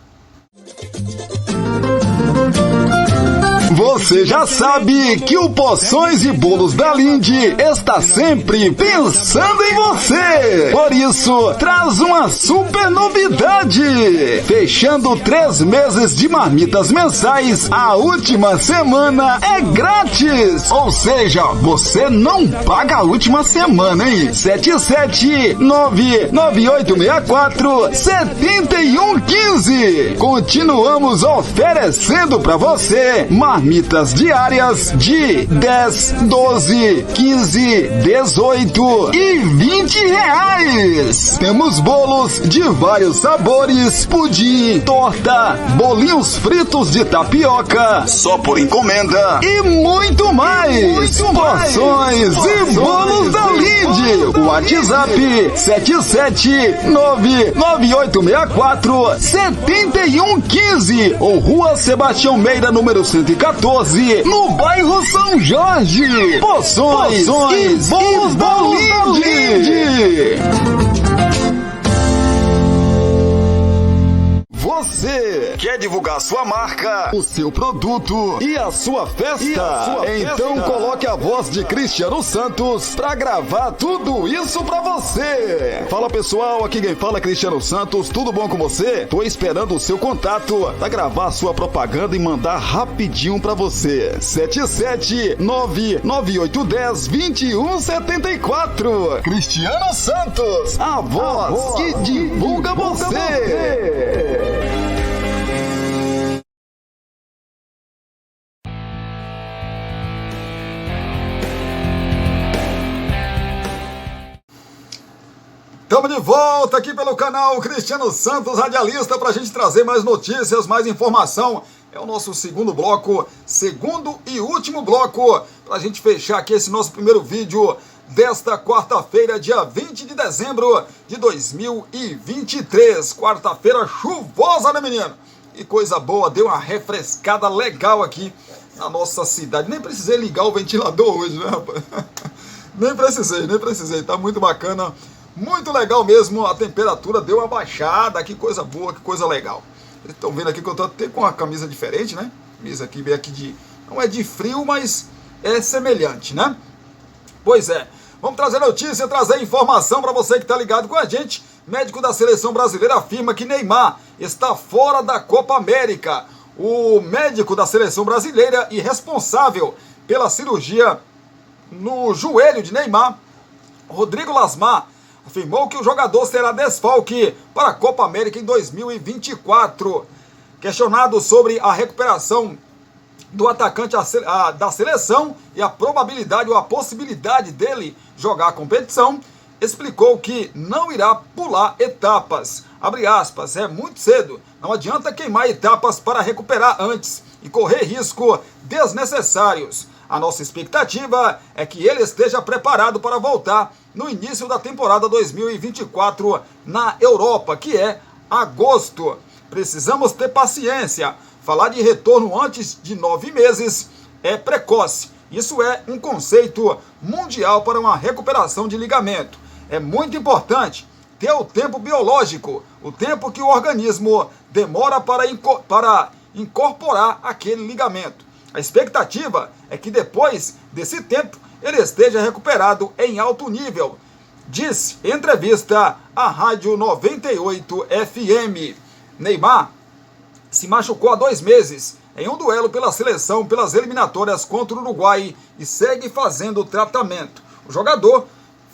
Você já sabe que o Poções e Bolos da Linde está sempre pensando em você. Por isso, traz uma super novidade. Fechando 3 meses de marmitas mensais, a última semana é grátis. Ou seja, você não paga a última semana, hein? 77998647115. Continuamos oferecendo para você marmitas diárias de 10, 12, 15, 18 e 20 reais. Temos bolos de vários sabores, pudim, torta, bolinhos fritos de tapioca, só por encomenda, e muito mais. Porções e Bolos da Linde. WhatsApp 77998647115 ou Rua Sebastião Meira, número 114, no bairro São Jorge. Poções e Bolos da Linde. Você quer divulgar sua marca, o seu produto e a sua festa? Então coloque a voz de Cristiano Santos pra gravar tudo isso pra você. Fala pessoal, aqui quem fala é Cristiano Santos, tudo bom com você? Tô esperando o seu contato pra gravar sua propaganda e mandar rapidinho pra você. 77998102174. Cristiano Santos, a voz que divulga você. Estamos de volta aqui pelo canal Cristiano Santos, radialista, para a gente trazer mais notícias, mais informação. É o nosso segundo bloco, segundo e último bloco, para a gente fechar aqui esse nosso primeiro vídeo desta quarta-feira, dia 20 de dezembro de 2023. Quarta-feira chuvosa, né, menino? Que coisa boa, deu uma refrescada legal aqui na nossa cidade. Nem precisei ligar o ventilador hoje, né, rapaz? Nem precisei, tá muito bacana. Muito legal mesmo, a temperatura deu uma baixada, que coisa boa, que coisa legal. Vocês estão vendo aqui que eu tô até com uma camisa diferente, né? Camisa aqui, bem aqui de... não é de frio, mas é semelhante, né? Pois é, vamos trazer notícia, trazer informação para você que tá ligado com a gente. Médico da seleção brasileira afirma que Neymar está fora da Copa América. O médico da seleção brasileira e responsável pela cirurgia no joelho de Neymar, Rodrigo Lasmar, afirmou que o jogador será desfalque para a Copa América em 2024. Questionado sobre a recuperação do atacante da seleção e a probabilidade ou a possibilidade dele jogar a competição, explicou que não irá pular etapas. Abre aspas, é muito cedo, não adianta queimar etapas para recuperar antes e correr riscos desnecessários. A nossa expectativa é que ele esteja preparado para voltar no início da temporada 2024 na Europa, que é agosto. Precisamos ter paciência. Falar de retorno antes de 9 meses é precoce. Isso é um conceito mundial para uma recuperação de ligamento. É muito importante ter o tempo biológico, o tempo que o organismo demora para incorporar aquele ligamento. A expectativa é que depois desse tempo ele esteja recuperado em alto nível, disse em entrevista à Rádio 98 FM. Neymar se machucou há 2 meses em um duelo pela seleção pelas eliminatórias contra o Uruguai e segue fazendo tratamento. O jogador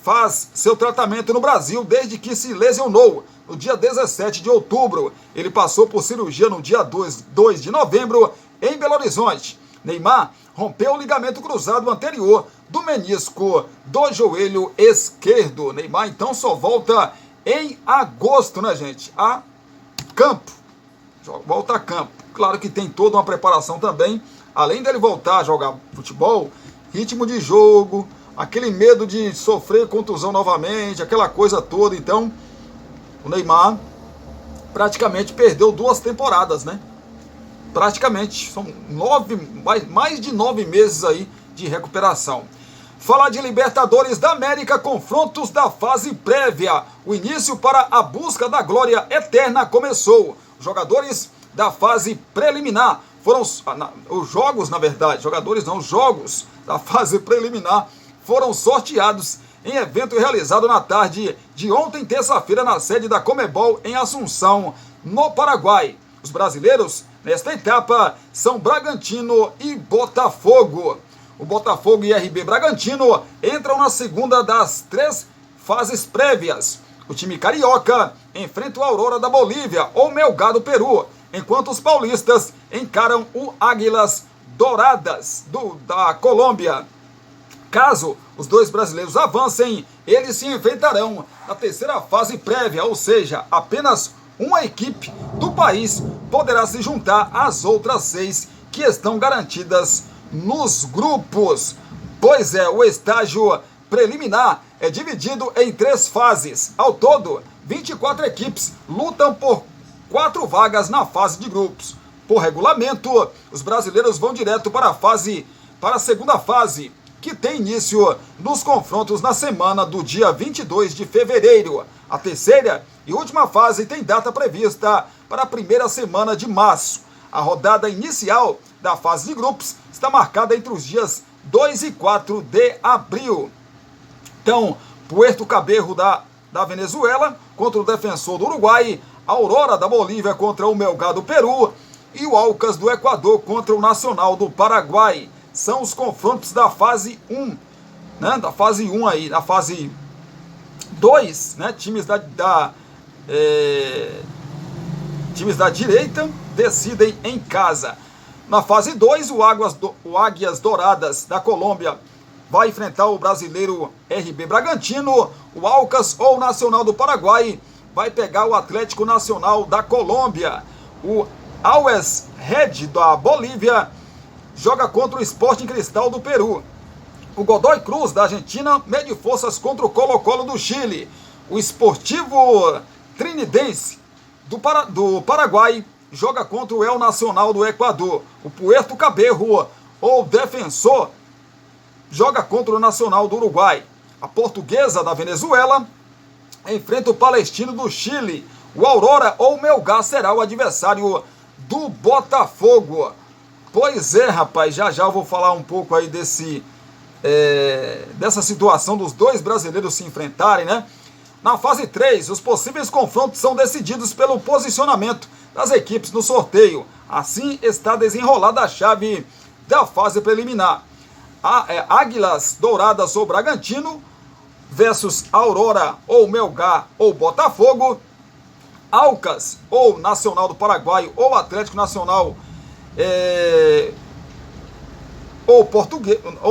faz seu tratamento no Brasil desde que se lesionou no dia 17 de outubro. Ele passou por cirurgia no dia 2 de novembro em Belo Horizonte. Neymar rompeu o ligamento cruzado anterior do menisco do joelho esquerdo. Neymar então só volta em agosto, né, gente? A campo. Volta a campo. Claro que tem toda uma preparação também. Além dele voltar a jogar futebol, ritmo de jogo, aquele medo de sofrer contusão novamente, aquela coisa toda. Então, o Neymar praticamente perdeu 2 temporadas, né? Praticamente. São mais de 9 meses aí de recuperação. Falar de Libertadores da América, confrontos da fase prévia. O início para a busca da glória eterna começou. Os jogadores da fase preliminar foram os jogos da fase preliminar foram sorteados em evento realizado na tarde de ontem, terça-feira, na sede da Conmebol em Assunção, no Paraguai. Os brasileiros nesta etapa são Bragantino e Botafogo. O Botafogo e RB Bragantino entram na segunda das 3 fases prévias. O time carioca enfrenta o Aurora da Bolívia ou Melgar do Peru, enquanto os paulistas encaram o Águilas Douradas da Colômbia. Caso os 2 brasileiros avancem, eles se enfrentarão na terceira fase prévia, ou seja, apenas uma equipe do país poderá se juntar às outras 6 que estão garantidas nos grupos. Pois é, o estágio preliminar é dividido em 3 fases. Ao todo, 24 equipes lutam por 4 vagas na fase de grupos. Por regulamento, os brasileiros vão direto para a segunda fase, que tem início nos confrontos na semana do dia 22 de fevereiro. A terceira e última fase tem data prevista para a primeira semana de março. A rodada inicial da fase de grupos está marcada entre os dias 2 e 4 de abril. Então, Puerto Cabello da Venezuela contra o Defensor do Uruguai, Aurora da Bolívia contra o Melgar do Peru e o Alcas do Equador contra o Nacional do Paraguai. São os confrontos da fase 1, né? Da fase 1 aí, na fase 2, né? Times da direita decidem em casa. Na fase 2, o Águias Douradas da Colômbia vai enfrentar o brasileiro RB Bragantino. O Alcas ou Nacional do Paraguai vai pegar o Atlético Nacional da Colômbia. O Always Red da Bolívia joga contra o Sporting Cristal do Peru. O Godoy Cruz da Argentina mede forças contra o Colo-Colo do Chile. O Esportivo Trinidense do Paraguai joga contra o El Nacional do Equador. O Puerto Cabello ou Defensor joga contra o Nacional do Uruguai. A Portuguesa da Venezuela enfrenta o Palestino do Chile. O Aurora ou Melgar será o adversário do Botafogo. Pois é, rapaz, já eu vou falar um pouco aí dessa situação dos 2 brasileiros se enfrentarem, né? Na fase 3, os possíveis confrontos são decididos pelo posicionamento das equipes no sorteio. Assim está desenrolada a chave da fase preliminar. Águilas Douradas ou Bragantino versus Aurora ou Melgar ou Botafogo. Alcas ou Nacional do Paraguai ou Atlético Nacional ou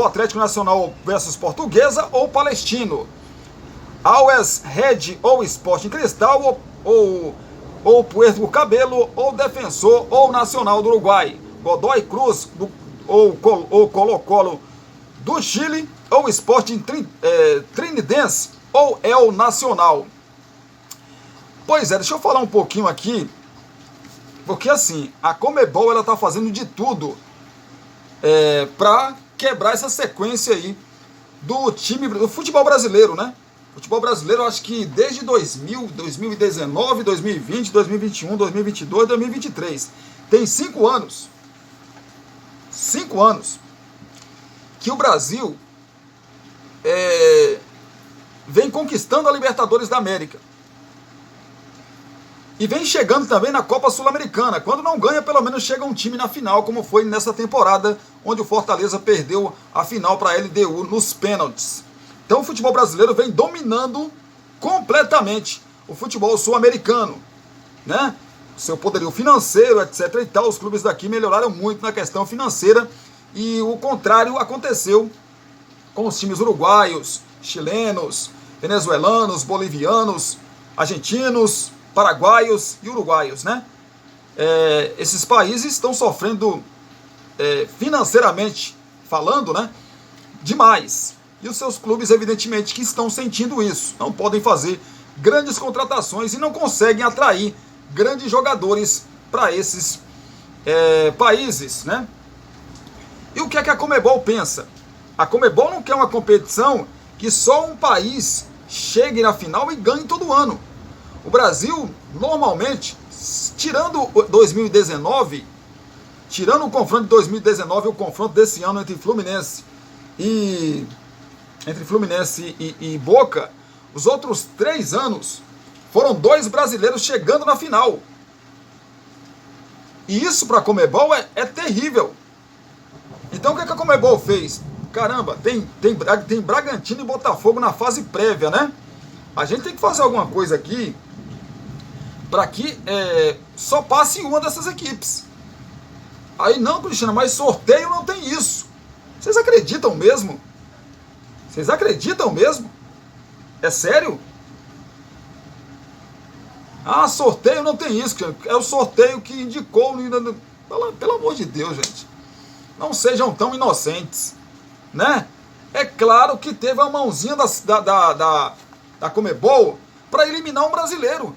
Atlético Nacional versus Portuguesa ou Palestino. Always Red ou Sporting Cristal ou Puerto Cabello ou Defensor ou Nacional do Uruguai. Godoy Cruz ou Colo-Colo do Chile ou Sporting Trinidense ou El Nacional. Pois é, deixa eu falar um pouquinho aqui, porque assim, a Conmebol ela está fazendo de tudo para quebrar essa sequência aí do futebol brasileiro, né? Futebol brasileiro, eu acho que desde 2000, 2019, 2020, 2021, 2022, 2023. Tem 5 anos. 5 anos que o Brasil vem conquistando a Libertadores da América. E vem chegando também na Copa Sul-Americana. Quando não ganha, pelo menos chega um time na final, como foi nessa temporada, onde o Fortaleza perdeu a final para a LDU nos pênaltis. Então o futebol brasileiro vem dominando completamente o futebol sul-americano, né? Seu poderio financeiro, etc. e tal, os clubes daqui melhoraram muito na questão financeira E o contrário aconteceu com os times uruguaios, chilenos, venezuelanos, bolivianos, argentinos, paraguaios e uruguaios, né? Esses países estão sofrendo financeiramente falando, né, demais. E os seus clubes, evidentemente, que estão sentindo isso. Não podem fazer grandes contratações e não conseguem atrair grandes jogadores para esses países, né? E o que é que a Conmebol pensa? A Conmebol não quer uma competição que só um país chegue na final e ganhe todo ano. O Brasil, normalmente, tirando 2019, tirando o confronto de 2019 e o confronto desse ano entre Fluminense e Boca, os outros 3 anos foram 2 brasileiros chegando na final. E isso para a Conmebol é terrível. Então o que a Conmebol fez? Caramba, tem Bragantino e Botafogo na fase prévia, né? A gente tem que fazer alguma coisa aqui para que só passe uma dessas equipes. Aí não, Cristina, mas sorteio não tem isso. Vocês acreditam mesmo? Vocês acreditam mesmo? É sério? Ah, sorteio não tem isso. É o sorteio que indicou. Pelo amor de Deus, gente. Não sejam tão inocentes, né? É claro que teve a mãozinha da Conmebol para eliminar um brasileiro.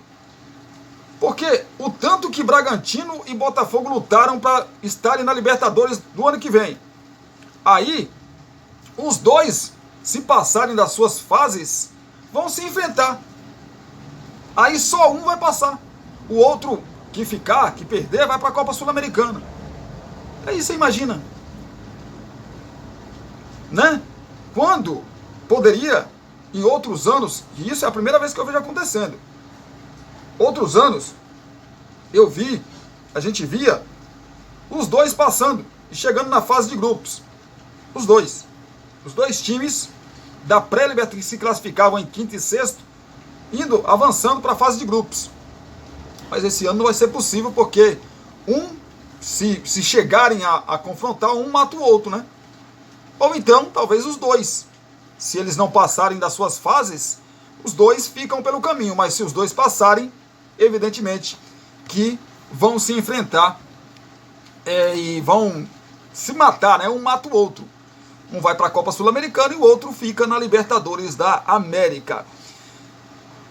Porque o tanto que Bragantino e Botafogo lutaram para estarem na Libertadores do ano que vem. Aí, os dois, se passarem das suas fases, vão se enfrentar. Aí só um vai passar. O outro que perder, vai para a Copa Sul-Americana. Aí você imagina. Né? Quando poderia, em outros anos, e isso é a primeira vez que eu vejo acontecendo. Outros anos, a gente via os dois passando e chegando na fase de grupos. Os dois times da pré-Libertadores que se classificavam em quinto e sexto, avançando para a fase de grupos. Mas esse ano não vai ser possível porque se chegarem a confrontar, um mata o outro, né? Ou então, talvez os dois. Se eles não passarem das suas fases, os dois ficam pelo caminho. Mas se os dois passarem, evidentemente que vão se enfrentar e vão se matar, né? Um mata o outro. Um vai para a Copa Sul-Americana e o outro fica na Libertadores da América.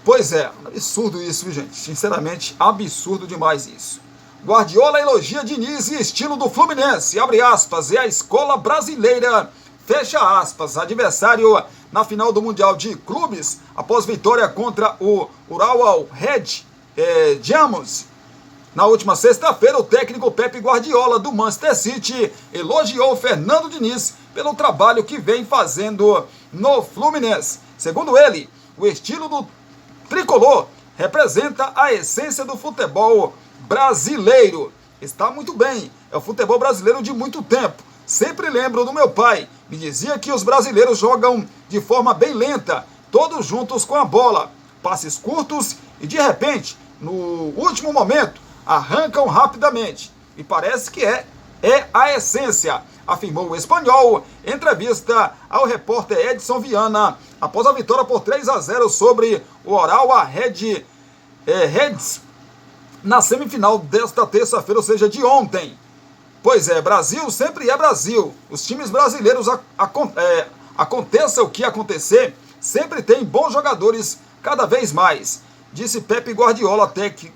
Pois é, absurdo isso, gente. Sinceramente, absurdo demais isso. Guardiola elogia Diniz e estilo do Fluminense. Abre aspas, é a escola brasileira. Fecha aspas. Adversário na final do Mundial de Clubes, após vitória contra o Uruguai Red Diamonds. Na última sexta-feira, o técnico Pep Guardiola do Manchester City elogiou Fernando Diniz pelo trabalho que vem fazendo no Fluminense. Segundo ele, o estilo do tricolor representa a essência do futebol brasileiro. Está muito bem, é o futebol brasileiro de muito tempo. Sempre lembro do meu pai, me dizia que os brasileiros jogam de forma bem lenta, todos juntos com a bola, passes curtos e de repente, no último momento, arrancam rapidamente. E parece que é a essência, afirmou o espanhol em entrevista ao repórter Edson Viana, após a vitória por 3-0 sobre o Uruguai Reds na semifinal desta terça-feira, ou seja, de ontem. Pois é, Brasil sempre é Brasil. Os times brasileiros, aconteça o que acontecer, sempre tem bons jogadores cada vez mais, disse Pep Guardiola,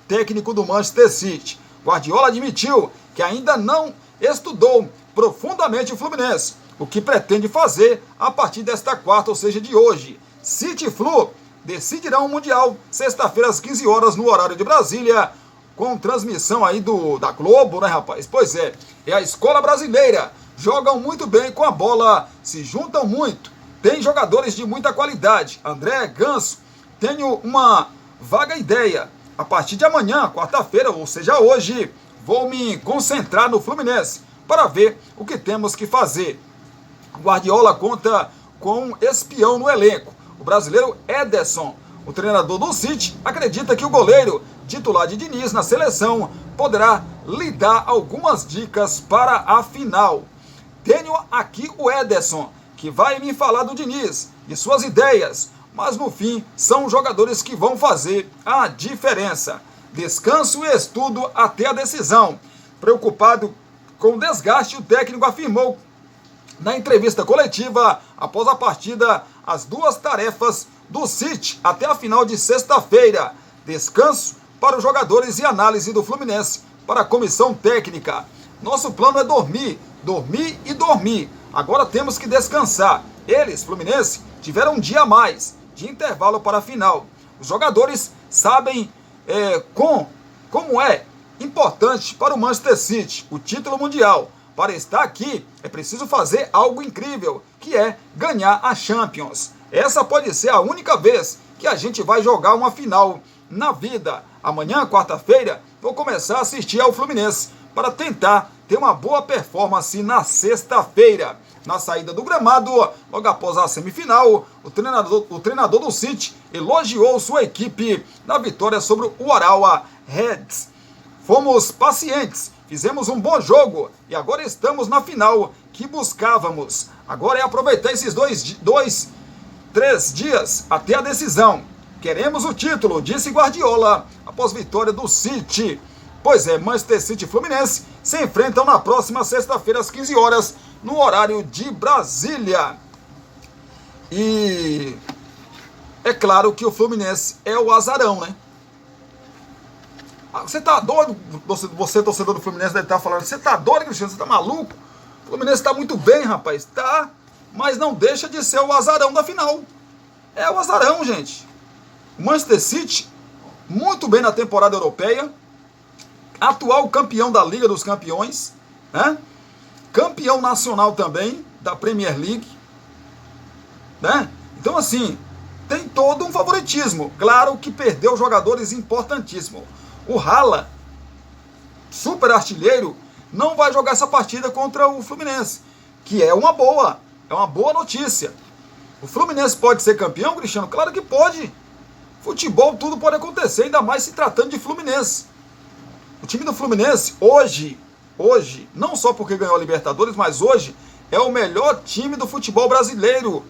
técnico do Manchester City. Guardiola admitiu que ainda não estudou profundamente o Fluminense, o que pretende fazer a partir desta quarta, ou seja, de hoje. City e Flu decidirão o Mundial, sexta-feira às 15 horas no horário de Brasília, com transmissão aí da Globo, né, rapaz? Pois é a escola brasileira. Jogam muito bem com a bola, se juntam muito. Tem jogadores de muita qualidade. André, Ganso, tenho uma vaga ideia. A partir de amanhã, quarta-feira, ou seja, hoje, vou me concentrar no Fluminense para ver o que temos que fazer. Guardiola conta com um espião no elenco, o brasileiro Ederson. O treinador do City acredita que o goleiro titular de Diniz na seleção poderá lhe dar algumas dicas para a final. Tenho aqui o Ederson, que vai me falar do Diniz e suas ideias, mas no fim são jogadores que vão fazer a diferença. Descanso e estudo até a decisão. Preocupado com o desgaste, o técnico afirmou na entrevista coletiva após a partida as duas tarefas do City até a final de sexta-feira. Descanso para os jogadores e análise do Fluminense para a comissão técnica. Nosso plano é dormir, dormir e dormir. Agora temos que descansar. Eles, Fluminense, tiveram um dia a mais de intervalo para a final. Os jogadores sabem como é importante para o Manchester City o título mundial. Para estar aqui é preciso fazer algo incrível, que é ganhar a Champions. Essa pode ser a única vez que a gente vai jogar uma final na vida. Amanhã, quarta-feira, vou começar a assistir ao Fluminense para tentar ter uma boa performance na sexta-feira. Na saída do gramado, logo após a semifinal, o treinador do City elogiou sua equipe na vitória sobre o Urawa Reds. Fomos pacientes, fizemos um bom jogo e agora estamos na final que buscávamos. Agora é aproveitar esses 3 dias até a decisão. Queremos o título, disse Guardiola, após vitória do City. Pois é, Manchester City e Fluminense se enfrentam na próxima sexta-feira às 15 horas, no horário de Brasília. E é claro que o Fluminense é o azarão, né? Você tá doido? Você torcedor do Fluminense deve estar falando, você tá doido, Cristiano? Você tá maluco? O Fluminense tá muito bem, rapaz. Tá, mas não deixa de ser o azarão da final. É o azarão, gente. O Manchester City, muito bem na temporada europeia, atual campeão da Liga dos Campeões, né? Campeão nacional também da Premier League, né? Então assim, tem todo um favoritismo. Claro que perdeu jogadores importantíssimos. O Haaland, super artilheiro, não vai jogar essa partida contra o Fluminense, que é uma boa notícia. O Fluminense pode ser campeão, Cristiano? Claro que pode. Futebol, tudo pode acontecer, ainda mais se tratando de Fluminense. O time do Fluminense, hoje, não só porque ganhou a Libertadores, mas hoje é o melhor time do futebol brasileiro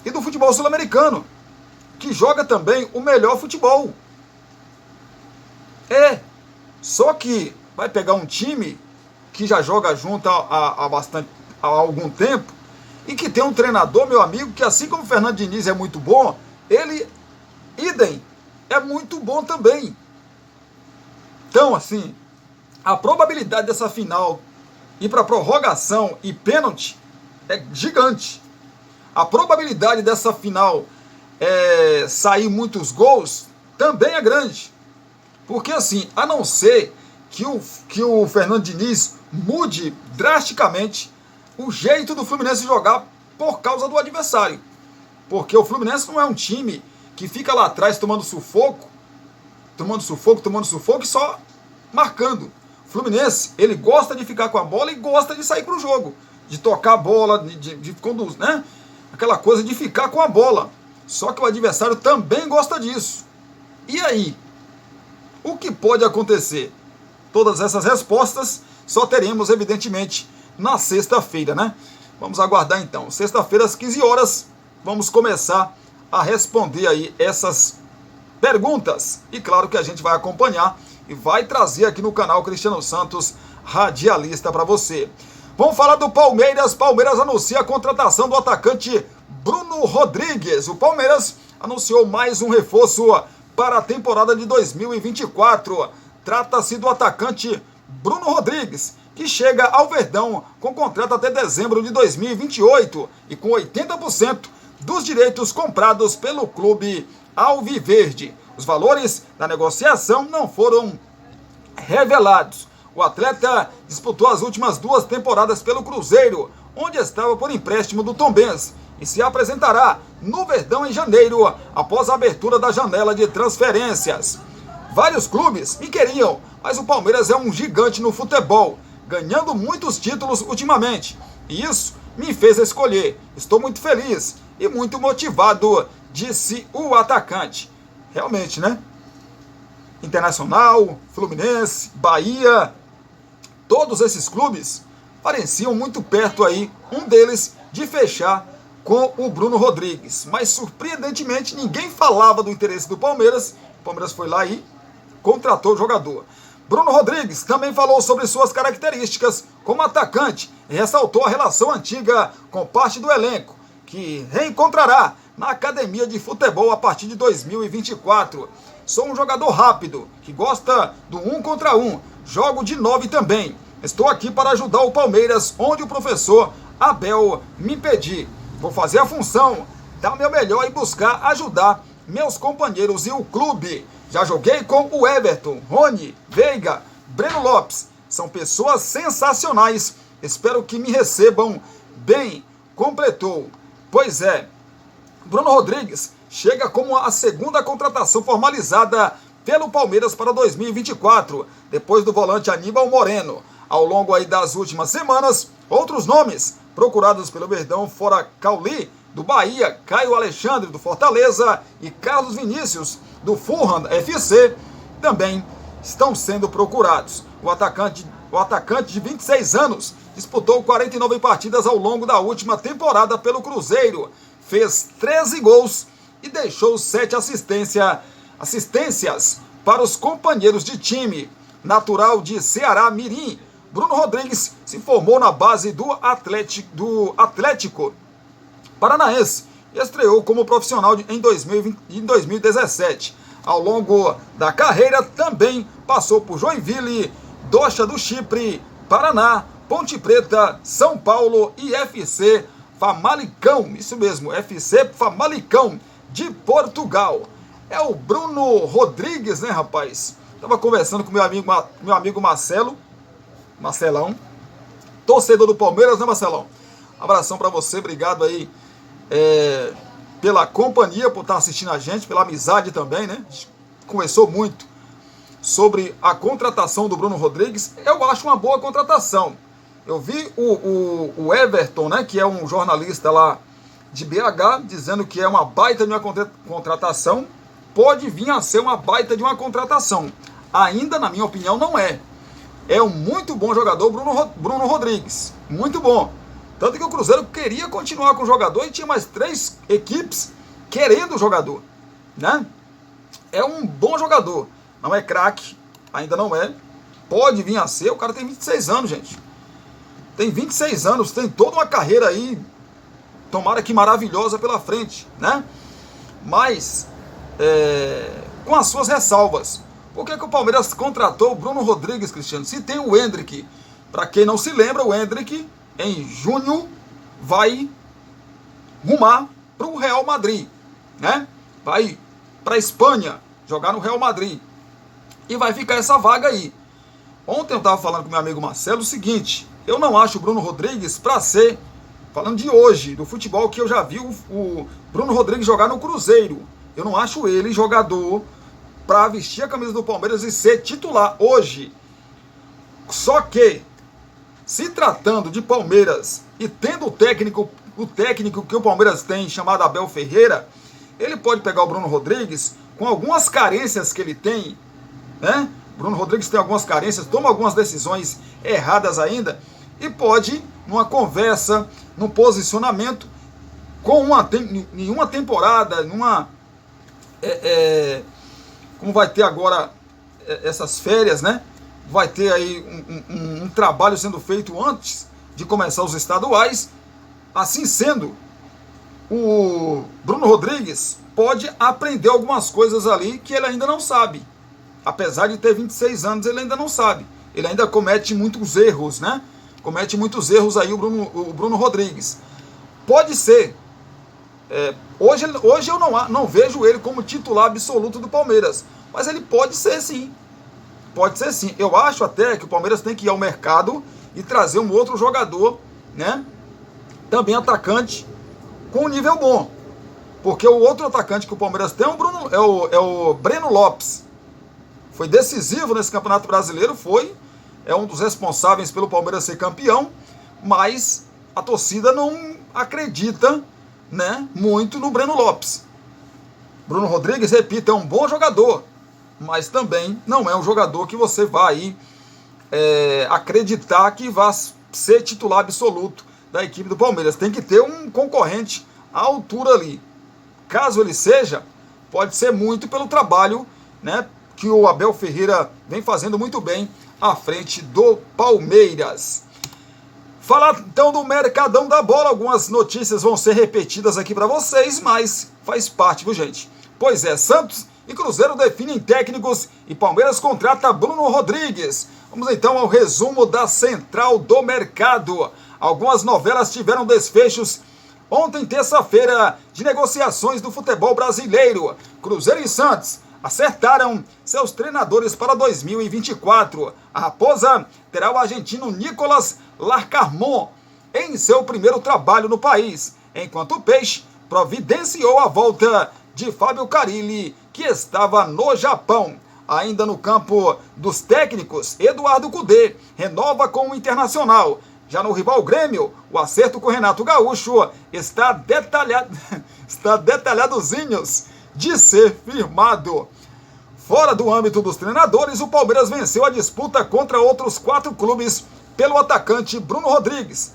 e do futebol sul-americano, que joga também o melhor futebol. Só que vai pegar um time que já joga junto há algum tempo e que tem um treinador, meu amigo, que assim como o Fernando Diniz é muito bom, ele, idem, é muito bom também. Então, assim, a probabilidade dessa final ir para prorrogação e pênalti é gigante. A probabilidade dessa final sair muitos gols também é grande. Porque, assim, a não ser que o Fernando Diniz mude drasticamente o jeito do Fluminense jogar por causa do adversário. Porque o Fluminense não é um time que fica lá atrás tomando sufoco e só marcando. O Fluminense, ele gosta de ficar com a bola e gosta de sair para o jogo, de tocar a bola, de conduzir, né? Aquela coisa de ficar com a bola. Só que o adversário também gosta disso. E aí? O que pode acontecer? Todas essas respostas só teremos, evidentemente, na sexta-feira, né? Vamos aguardar então. Sexta-feira, às 15 horas, vamos começar a responder aí essas perguntas. E claro que a gente vai acompanhar e vai trazer aqui no canal Cristiano Santos Radialista para você. Vamos falar do Palmeiras. Palmeiras anuncia a contratação do atacante Bruno Rodrigues. O Palmeiras anunciou mais um reforço para a temporada de 2024. Trata-se do atacante Bruno Rodrigues, que chega ao Verdão com contrato até dezembro de 2028 e com 80% dos direitos comprados pelo clube alviverde. Os valores da negociação não foram revelados. O atleta disputou as últimas 2 temporadas pelo Cruzeiro, onde estava por empréstimo do Tombense, e se apresentará no Verdão em janeiro, após a abertura da janela de transferências. Vários clubes me queriam, mas o Palmeiras é um gigante no futebol, ganhando muitos títulos ultimamente, e isso me fez escolher. Estou muito feliz e muito motivado, disse o atacante. Realmente, né? Internacional, Fluminense, Bahia, todos esses clubes pareciam muito perto aí, um deles, de fechar com o Bruno Rodrigues. Mas, surpreendentemente, ninguém falava do interesse do Palmeiras. O Palmeiras foi lá e contratou o jogador. Bruno Rodrigues também falou sobre suas características como atacante e ressaltou a relação antiga com parte do elenco, que reencontrará na academia de futebol a partir de 2024. Sou um jogador rápido, que gosta do 1 contra 1. Jogo de 9 também. Estou aqui para ajudar o Palmeiras, onde o professor Abel me pedir. Vou fazer a função, dar o meu melhor e buscar ajudar meus companheiros e o clube. Já joguei com o Everton, Rony, Veiga, Breno Lopes. São pessoas sensacionais. Espero que me recebam bem. Completou. Pois é, Bruno Rodrigues chega como a segunda contratação formalizada pelo Palmeiras para 2024, depois do volante Aníbal Moreno. Ao longo aí das últimas semanas, outros nomes procurados pelo Verdão fora Cauli, do Bahia, Caio Alexandre, do Fortaleza e Carlos Vinícius, do Fulham FC, também estão sendo procurados. O atacante de 26 anos disputou 49 partidas ao longo da última temporada pelo Cruzeiro, fez 13 gols e deixou 7 assistências para os companheiros de time. Natural de Ceará Mirim, Bruno Rodrigues se formou na base do Atlético Paranaense e estreou como profissional em 2017. Ao longo da carreira também passou por Joinville, Doxa do Chipre, Paraná, Ponte Preta, São Paulo e FC Famalicão, isso mesmo, FC Famalicão de Portugal. É o Bruno Rodrigues, né, rapaz? Estava conversando com meu amigo Marcelão, torcedor do Palmeiras, né, Marcelão? Abração para você, obrigado aí pela companhia, por estar assistindo a gente, pela amizade também, né? A gente conversou muito sobre a contratação do Bruno Rodrigues. Eu acho uma boa contratação. Eu vi o Everton, né, que é um jornalista lá de BH, dizendo que é uma baita de uma contratação. Pode vir a ser uma baita de uma contratação. Ainda, na minha opinião, não é. É um muito bom jogador, Bruno Rodrigues. Muito bom. Tanto que o Cruzeiro queria continuar com o jogador e tinha mais 3 equipes querendo o jogador, né? É um bom jogador. Não é craque, ainda não é. Pode vir a ser. O cara tem 26 anos, gente. Tem 26 anos, tem toda uma carreira aí, tomara que maravilhosa pela frente, né? Mas, com as suas ressalvas. Por que o Palmeiras contratou o Bruno Rodrigues, Cristiano? Se tem o Endrick, para quem não se lembra, o Endrick, em junho, vai rumar para o Real Madrid, né? Vai para a Espanha, jogar no Real Madrid. E vai ficar essa vaga aí. Ontem eu estava falando com meu amigo Marcelo o seguinte: eu não acho o Bruno Rodrigues para ser, falando de hoje, do futebol que eu já vi o Bruno Rodrigues jogar no Cruzeiro. Eu não acho ele jogador para vestir a camisa do Palmeiras e ser titular hoje. Só que, se tratando de Palmeiras e tendo o técnico que o Palmeiras tem, chamado Abel Ferreira, ele pode pegar o Bruno Rodrigues com algumas carências que ele tem, né? Bruno Rodrigues tem algumas carências, toma algumas decisões erradas ainda, e pode, numa conversa, num posicionamento, em uma temporada, como vai ter agora essas férias, né? Vai ter aí um trabalho sendo feito antes de começar os estaduais. Assim sendo, o Bruno Rodrigues pode aprender algumas coisas ali que ele ainda não sabe. Apesar de ter 26 anos, ele ainda não sabe. Ele ainda comete muitos erros, né? Comete muitos erros aí o Bruno Rodrigues. Pode ser. Hoje eu não vejo ele como titular absoluto do Palmeiras. Mas ele pode ser sim. Pode ser sim. Eu acho até que o Palmeiras tem que ir ao mercado e trazer um outro jogador, né? Também atacante com um nível bom. Porque o outro atacante que o Palmeiras tem é o Breno Lopes. Foi decisivo nesse Campeonato Brasileiro, é um dos responsáveis pelo Palmeiras ser campeão, mas a torcida não acredita, né, muito no Breno Lopes. Bruno Rodrigues, repito, é um bom jogador, mas também não é um jogador que você vai acreditar que vai ser titular absoluto da equipe do Palmeiras. Tem que ter um concorrente à altura ali. Caso ele seja, pode ser muito pelo trabalho, né, que o Abel Ferreira vem fazendo muito bem à frente do Palmeiras. Falar então do Mercadão da Bola, algumas notícias vão ser repetidas aqui para vocês, mas faz parte, viu, gente? Pois é, Santos e Cruzeiro definem técnicos e Palmeiras contrata Bruno Rodrigues. Vamos então ao resumo da Central do Mercado. Algumas novelas tiveram desfechos ontem, terça-feira, de negociações do futebol brasileiro. Cruzeiro e Santos acertaram seus treinadores para 2024. A Raposa terá o argentino Nicolás Larcarmon em seu primeiro trabalho no país, enquanto o Peixe providenciou a volta de Fábio Carille, que estava no Japão. Ainda no campo dos técnicos, Eduardo Cudê renova com o Internacional. Já no rival Grêmio, o acerto com Renato Gaúcho está detalhadozinhos de ser firmado. Fora do âmbito dos treinadores, o Palmeiras venceu a disputa contra outros 4 clubes pelo atacante Bruno Rodrigues.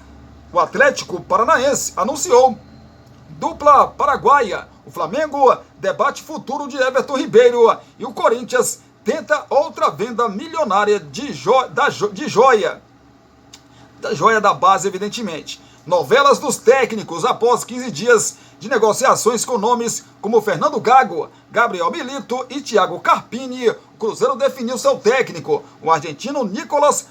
O Atlético Paranaense anunciou dupla paraguaia. O Flamengo debate futuro de Everton Ribeiro e o Corinthians tenta outra venda milionária de joia da base, evidentemente. Novelas dos técnicos após 15 dias de negociações com nomes como Fernando Gago, Gabriel Milito e Thiago Carpini. O Cruzeiro definiu seu técnico, o argentino Nicolás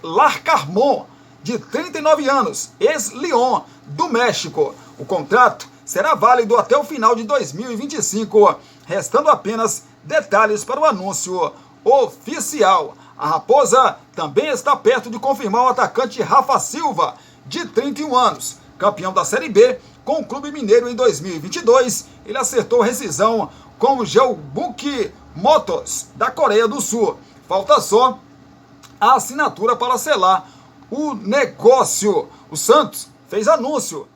Larcarmon, de 39 anos, ex-Lyon, do México. O contrato será válido até o final de 2025, restando apenas detalhes para o anúncio oficial. A Raposa também está perto de confirmar o atacante Rafa Silva, de 31 anos, campeão da Série B com o Clube Mineiro em 2022. Ele acertou rescisão com o Jeonbuk Motors, da Coreia do Sul. Falta só a assinatura para selar o negócio. O Santos fez anúncio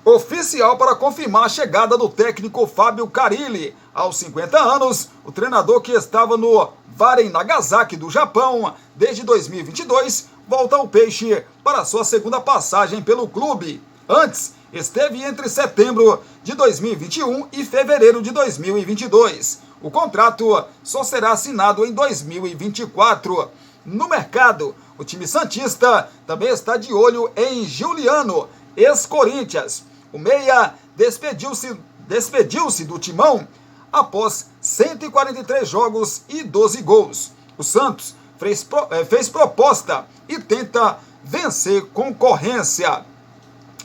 oficial para confirmar a chegada do técnico Fábio Carille. Aos 50 anos, o treinador, que estava no Varen Nagasaki do Japão desde 2022, volta ao Peixe para sua segunda passagem pelo clube. Antes, esteve entre setembro de 2021 e fevereiro de 2022. O contrato só será assinado em 2024. No mercado, o time santista também está de olho em Giuliano, ex-Corinthians. O meia despediu-se do timão após 143 jogos e 12 gols. O Santos fez proposta e tenta vencer concorrência.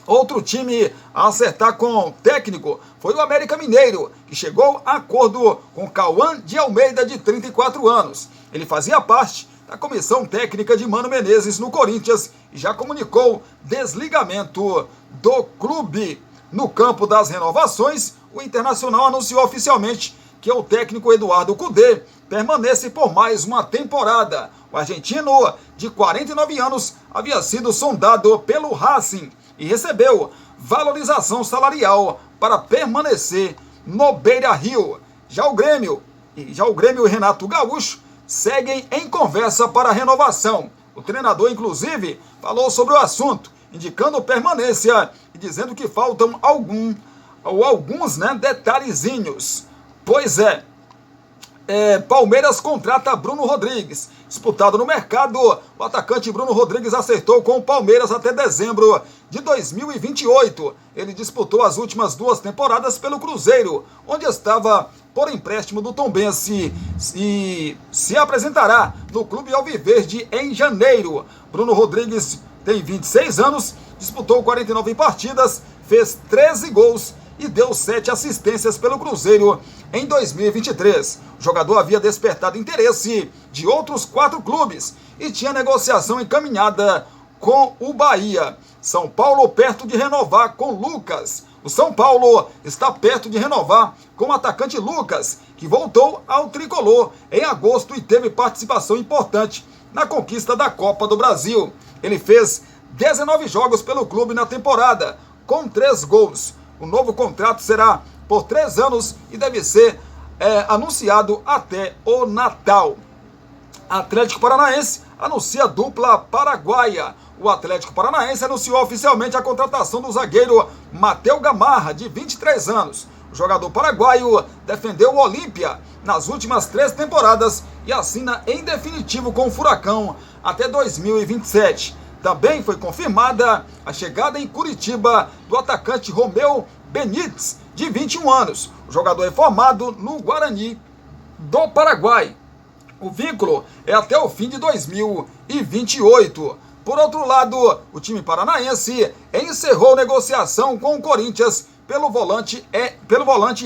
Outro time a acertar com o técnico foi o América Mineiro, que chegou a acordo com Cauã de Almeida, de 34 anos. Ele fazia parte da comissão técnica de Mano Menezes no Corinthians e já comunicou desligamento do clube. No campo das renovações, o Internacional anunciou oficialmente que o técnico Eduardo Cudê permanece por mais uma temporada. O argentino, de 49 anos, havia sido sondado pelo Racing e recebeu valorização salarial para permanecer no Beira-Rio. Já o Grêmio e Renato Gaúcho seguem em conversa para a renovação. O treinador, inclusive, falou sobre o assunto, indicando permanência e dizendo que faltam alguns detalhezinhos. Pois é, Palmeiras contrata Bruno Rodrigues. Disputado no mercado, o atacante Bruno Rodrigues acertou com o Palmeiras até dezembro de 2028. Ele disputou as últimas 2 temporadas pelo Cruzeiro, onde estava por empréstimo do Tombense, e se apresentará no Clube Alviverde em janeiro. Bruno Rodrigues tem 26 anos, disputou 49 partidas, fez 13 gols e deu 7 assistências pelo Cruzeiro em 2023. O jogador havia despertado interesse de outros 4 clubes e tinha negociação encaminhada com o Bahia. São Paulo perto de renovar com Lucas. O São Paulo está perto de renovar com o atacante Lucas, que voltou ao tricolor em agosto e teve participação importante na conquista da Copa do Brasil. Ele fez 19 jogos pelo clube na temporada, com 3 gols. O novo contrato será por 3 anos e deve ser anunciado até o Natal. Atlético Paranaense anuncia dupla paraguaia. O Atlético Paranaense anunciou oficialmente a contratação do zagueiro Matheus Gamarra, de 23 anos. O jogador paraguaio defendeu o Olímpia nas últimas 3 temporadas e assina em definitivo com o Furacão até 2027. Também foi confirmada a chegada em Curitiba do atacante Romeu Benítez, de 21 anos. O jogador é formado no Guarani do Paraguai. O vínculo é até o fim de 2028. Por outro lado, o time paranaense encerrou negociação com o Corinthians pelo volante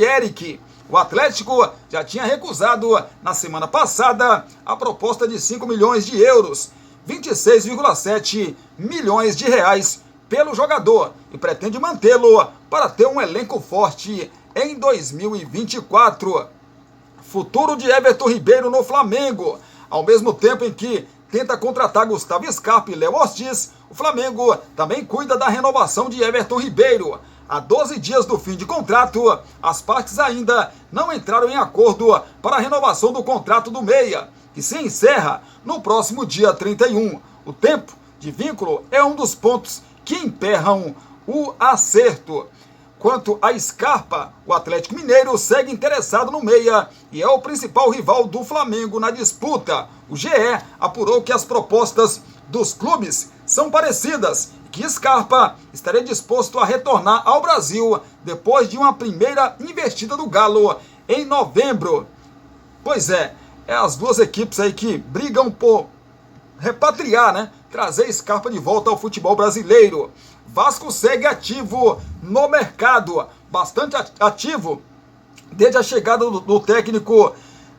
Eric. O Atlético já tinha recusado na semana passada a proposta de 5 milhões de euros, 26,7 milhões de reais pelo jogador, e pretende mantê-lo para ter um elenco forte em 2024. Futuro de Everton Ribeiro no Flamengo. Ao mesmo tempo em que tenta contratar Gustavo Scarpa e Léo Ortiz, o Flamengo também cuida da renovação de Everton Ribeiro. Há 12 dias do fim de contrato, as partes ainda não entraram em acordo para a renovação do contrato do meia, que se encerra no próximo dia 31. O tempo de vínculo é um dos pontos que emperram o acerto. Quanto a Scarpa, o Atlético Mineiro segue interessado no meia e é o principal rival do Flamengo na disputa. O GE apurou que as propostas dos clubes são parecidas e que Scarpa estaria disposto a retornar ao Brasil depois de uma primeira investida do Galo em novembro. Pois é as duas equipes aí que brigam por repatriar, né? Trazer Scarpa de volta ao futebol brasileiro. Vasco segue ativo no mercado, bastante ativo desde a chegada do técnico,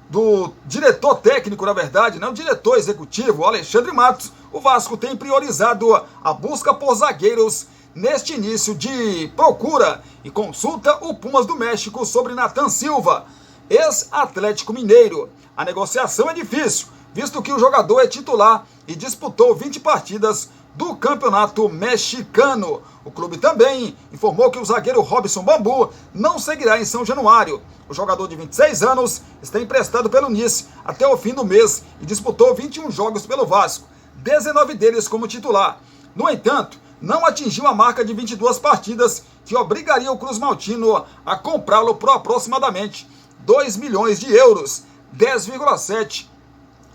do diretor técnico, na verdade, né? O diretor executivo, Alexandre Matos. O Vasco tem priorizado a busca por zagueiros neste início de procura e consulta o Pumas do México sobre Nathan Silva, ex-Atlético Mineiro. A negociação é difícil, visto que o jogador é titular e disputou 20 partidas do campeonato mexicano. O clube também informou que o zagueiro Robson Bambu não seguirá em São Januário. O jogador de 26 anos está emprestado pelo Nice até o fim do mês e disputou 21 jogos pelo Vasco, 19 deles como titular. No entanto, não atingiu a marca de 22 partidas que obrigaria o Cruz Maltino a comprá-lo por aproximadamente 2 milhões de euros, 10,7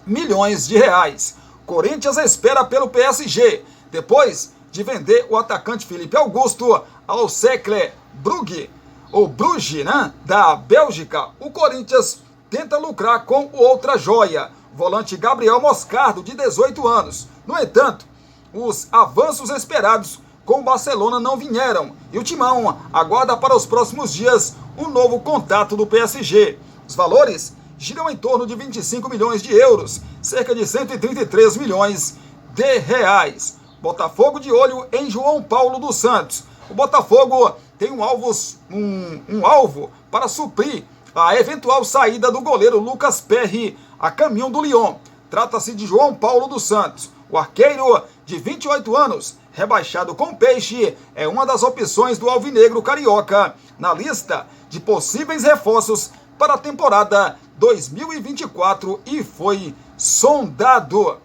milhões de reais. Corinthians espera pelo PSG, depois de vender o atacante Felipe Augusto ao Cercle Brugge, ou Bruges, né, da Bélgica. O Corinthians tenta lucrar com outra joia, o volante Gabriel Moscardo, de 18 anos. No entanto, os avanços esperados com o Barcelona não vieram, e o Timão aguarda para os próximos dias um novo contato do PSG. Os valores giram em torno de 25 milhões de euros, cerca de 133 milhões de reais. Botafogo de olho em João Paulo dos Santos. O Botafogo tem um alvo para suprir a eventual saída do goleiro Lucas Perry a caminho do Lyon. Trata-se de João Paulo dos Santos. O arqueiro de 28 anos, rebaixado com Peixe, é uma das opções do alvinegro carioca na lista de possíveis reforços para a temporada 2024 e foi sondado.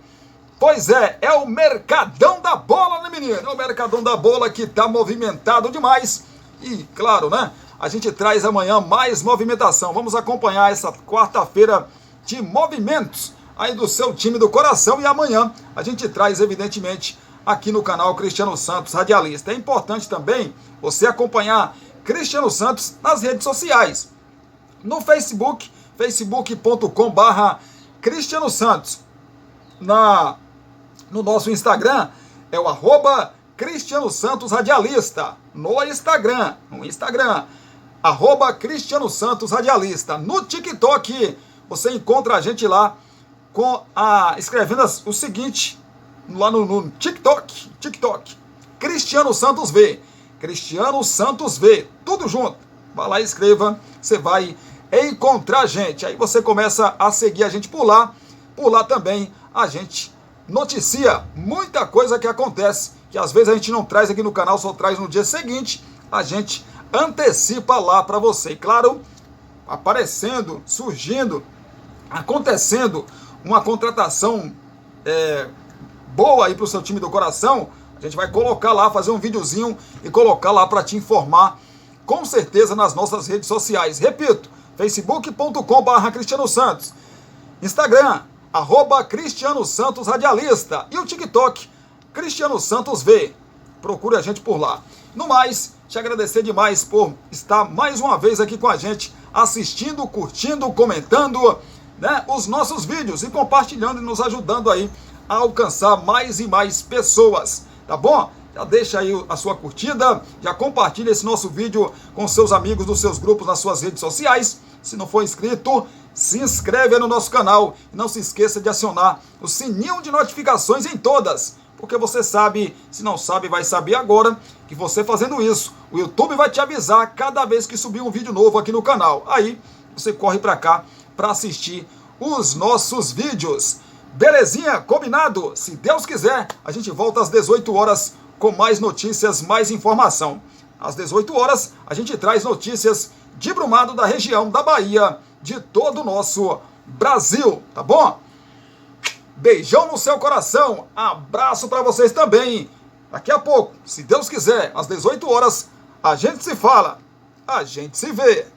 Pois é o Mercadão da Bola, né, menino? É o Mercadão da Bola que tá movimentado demais. E, claro, né, a gente traz amanhã mais movimentação. Vamos acompanhar essa quarta-feira de movimentos aí do seu time do coração. E amanhã a gente traz, evidentemente, aqui no canal Cristiano Santos Radialista. É importante também você acompanhar Cristiano Santos nas redes sociais. No Facebook, facebook.com/Cristiano Santos. No nosso Instagram é o @Cristiano Santos Radialista. No Instagram, @Cristiano Santos Radialista. No TikTok, você encontra a gente lá escrevendo o seguinte, lá no TikTok, Cristiano Santos V. Cristiano Santos V, tudo junto. Vai lá e escreva, você vai encontrar a gente. Aí você começa a seguir a gente por lá. Por lá também a gente noticia muita coisa que acontece, que às vezes a gente não traz aqui no canal, só traz no dia seguinte. A gente antecipa lá para você. E claro, aparecendo, surgindo, acontecendo uma contratação boa aí pro seu time do coração, a gente vai colocar lá, fazer um videozinho e colocar lá para te informar, com certeza, nas nossas redes sociais. Repito, facebook.com/Cristiano Santos, Instagram, @Cristiano Santos Radialista, e o TikTok, Cristiano Santos V. Procure a gente por lá. No mais, te agradecer demais por estar mais uma vez aqui com a gente, assistindo, curtindo, comentando, né, os nossos vídeos e compartilhando e nos ajudando aí a alcançar mais e mais pessoas, tá bom? Já deixa aí a sua curtida, já compartilha esse nosso vídeo com seus amigos dos seus grupos nas suas redes sociais. Se não for inscrito, se inscreve aí no nosso canal e não se esqueça de acionar o sininho de notificações em todas, porque você sabe, se não sabe, vai saber agora, que você fazendo isso, o YouTube vai te avisar cada vez que subir um vídeo novo aqui no canal. Aí você corre para cá para assistir os nossos vídeos. Belezinha? Combinado? Se Deus quiser, a gente volta às 18 horas com mais notícias, mais informação. Às 18 horas, a gente traz notícias de Brumado, da região da Bahia, de todo o nosso Brasil, tá bom? Beijão no seu coração, abraço para vocês também. Daqui a pouco, se Deus quiser, às 18 horas, a gente se fala, a gente se vê.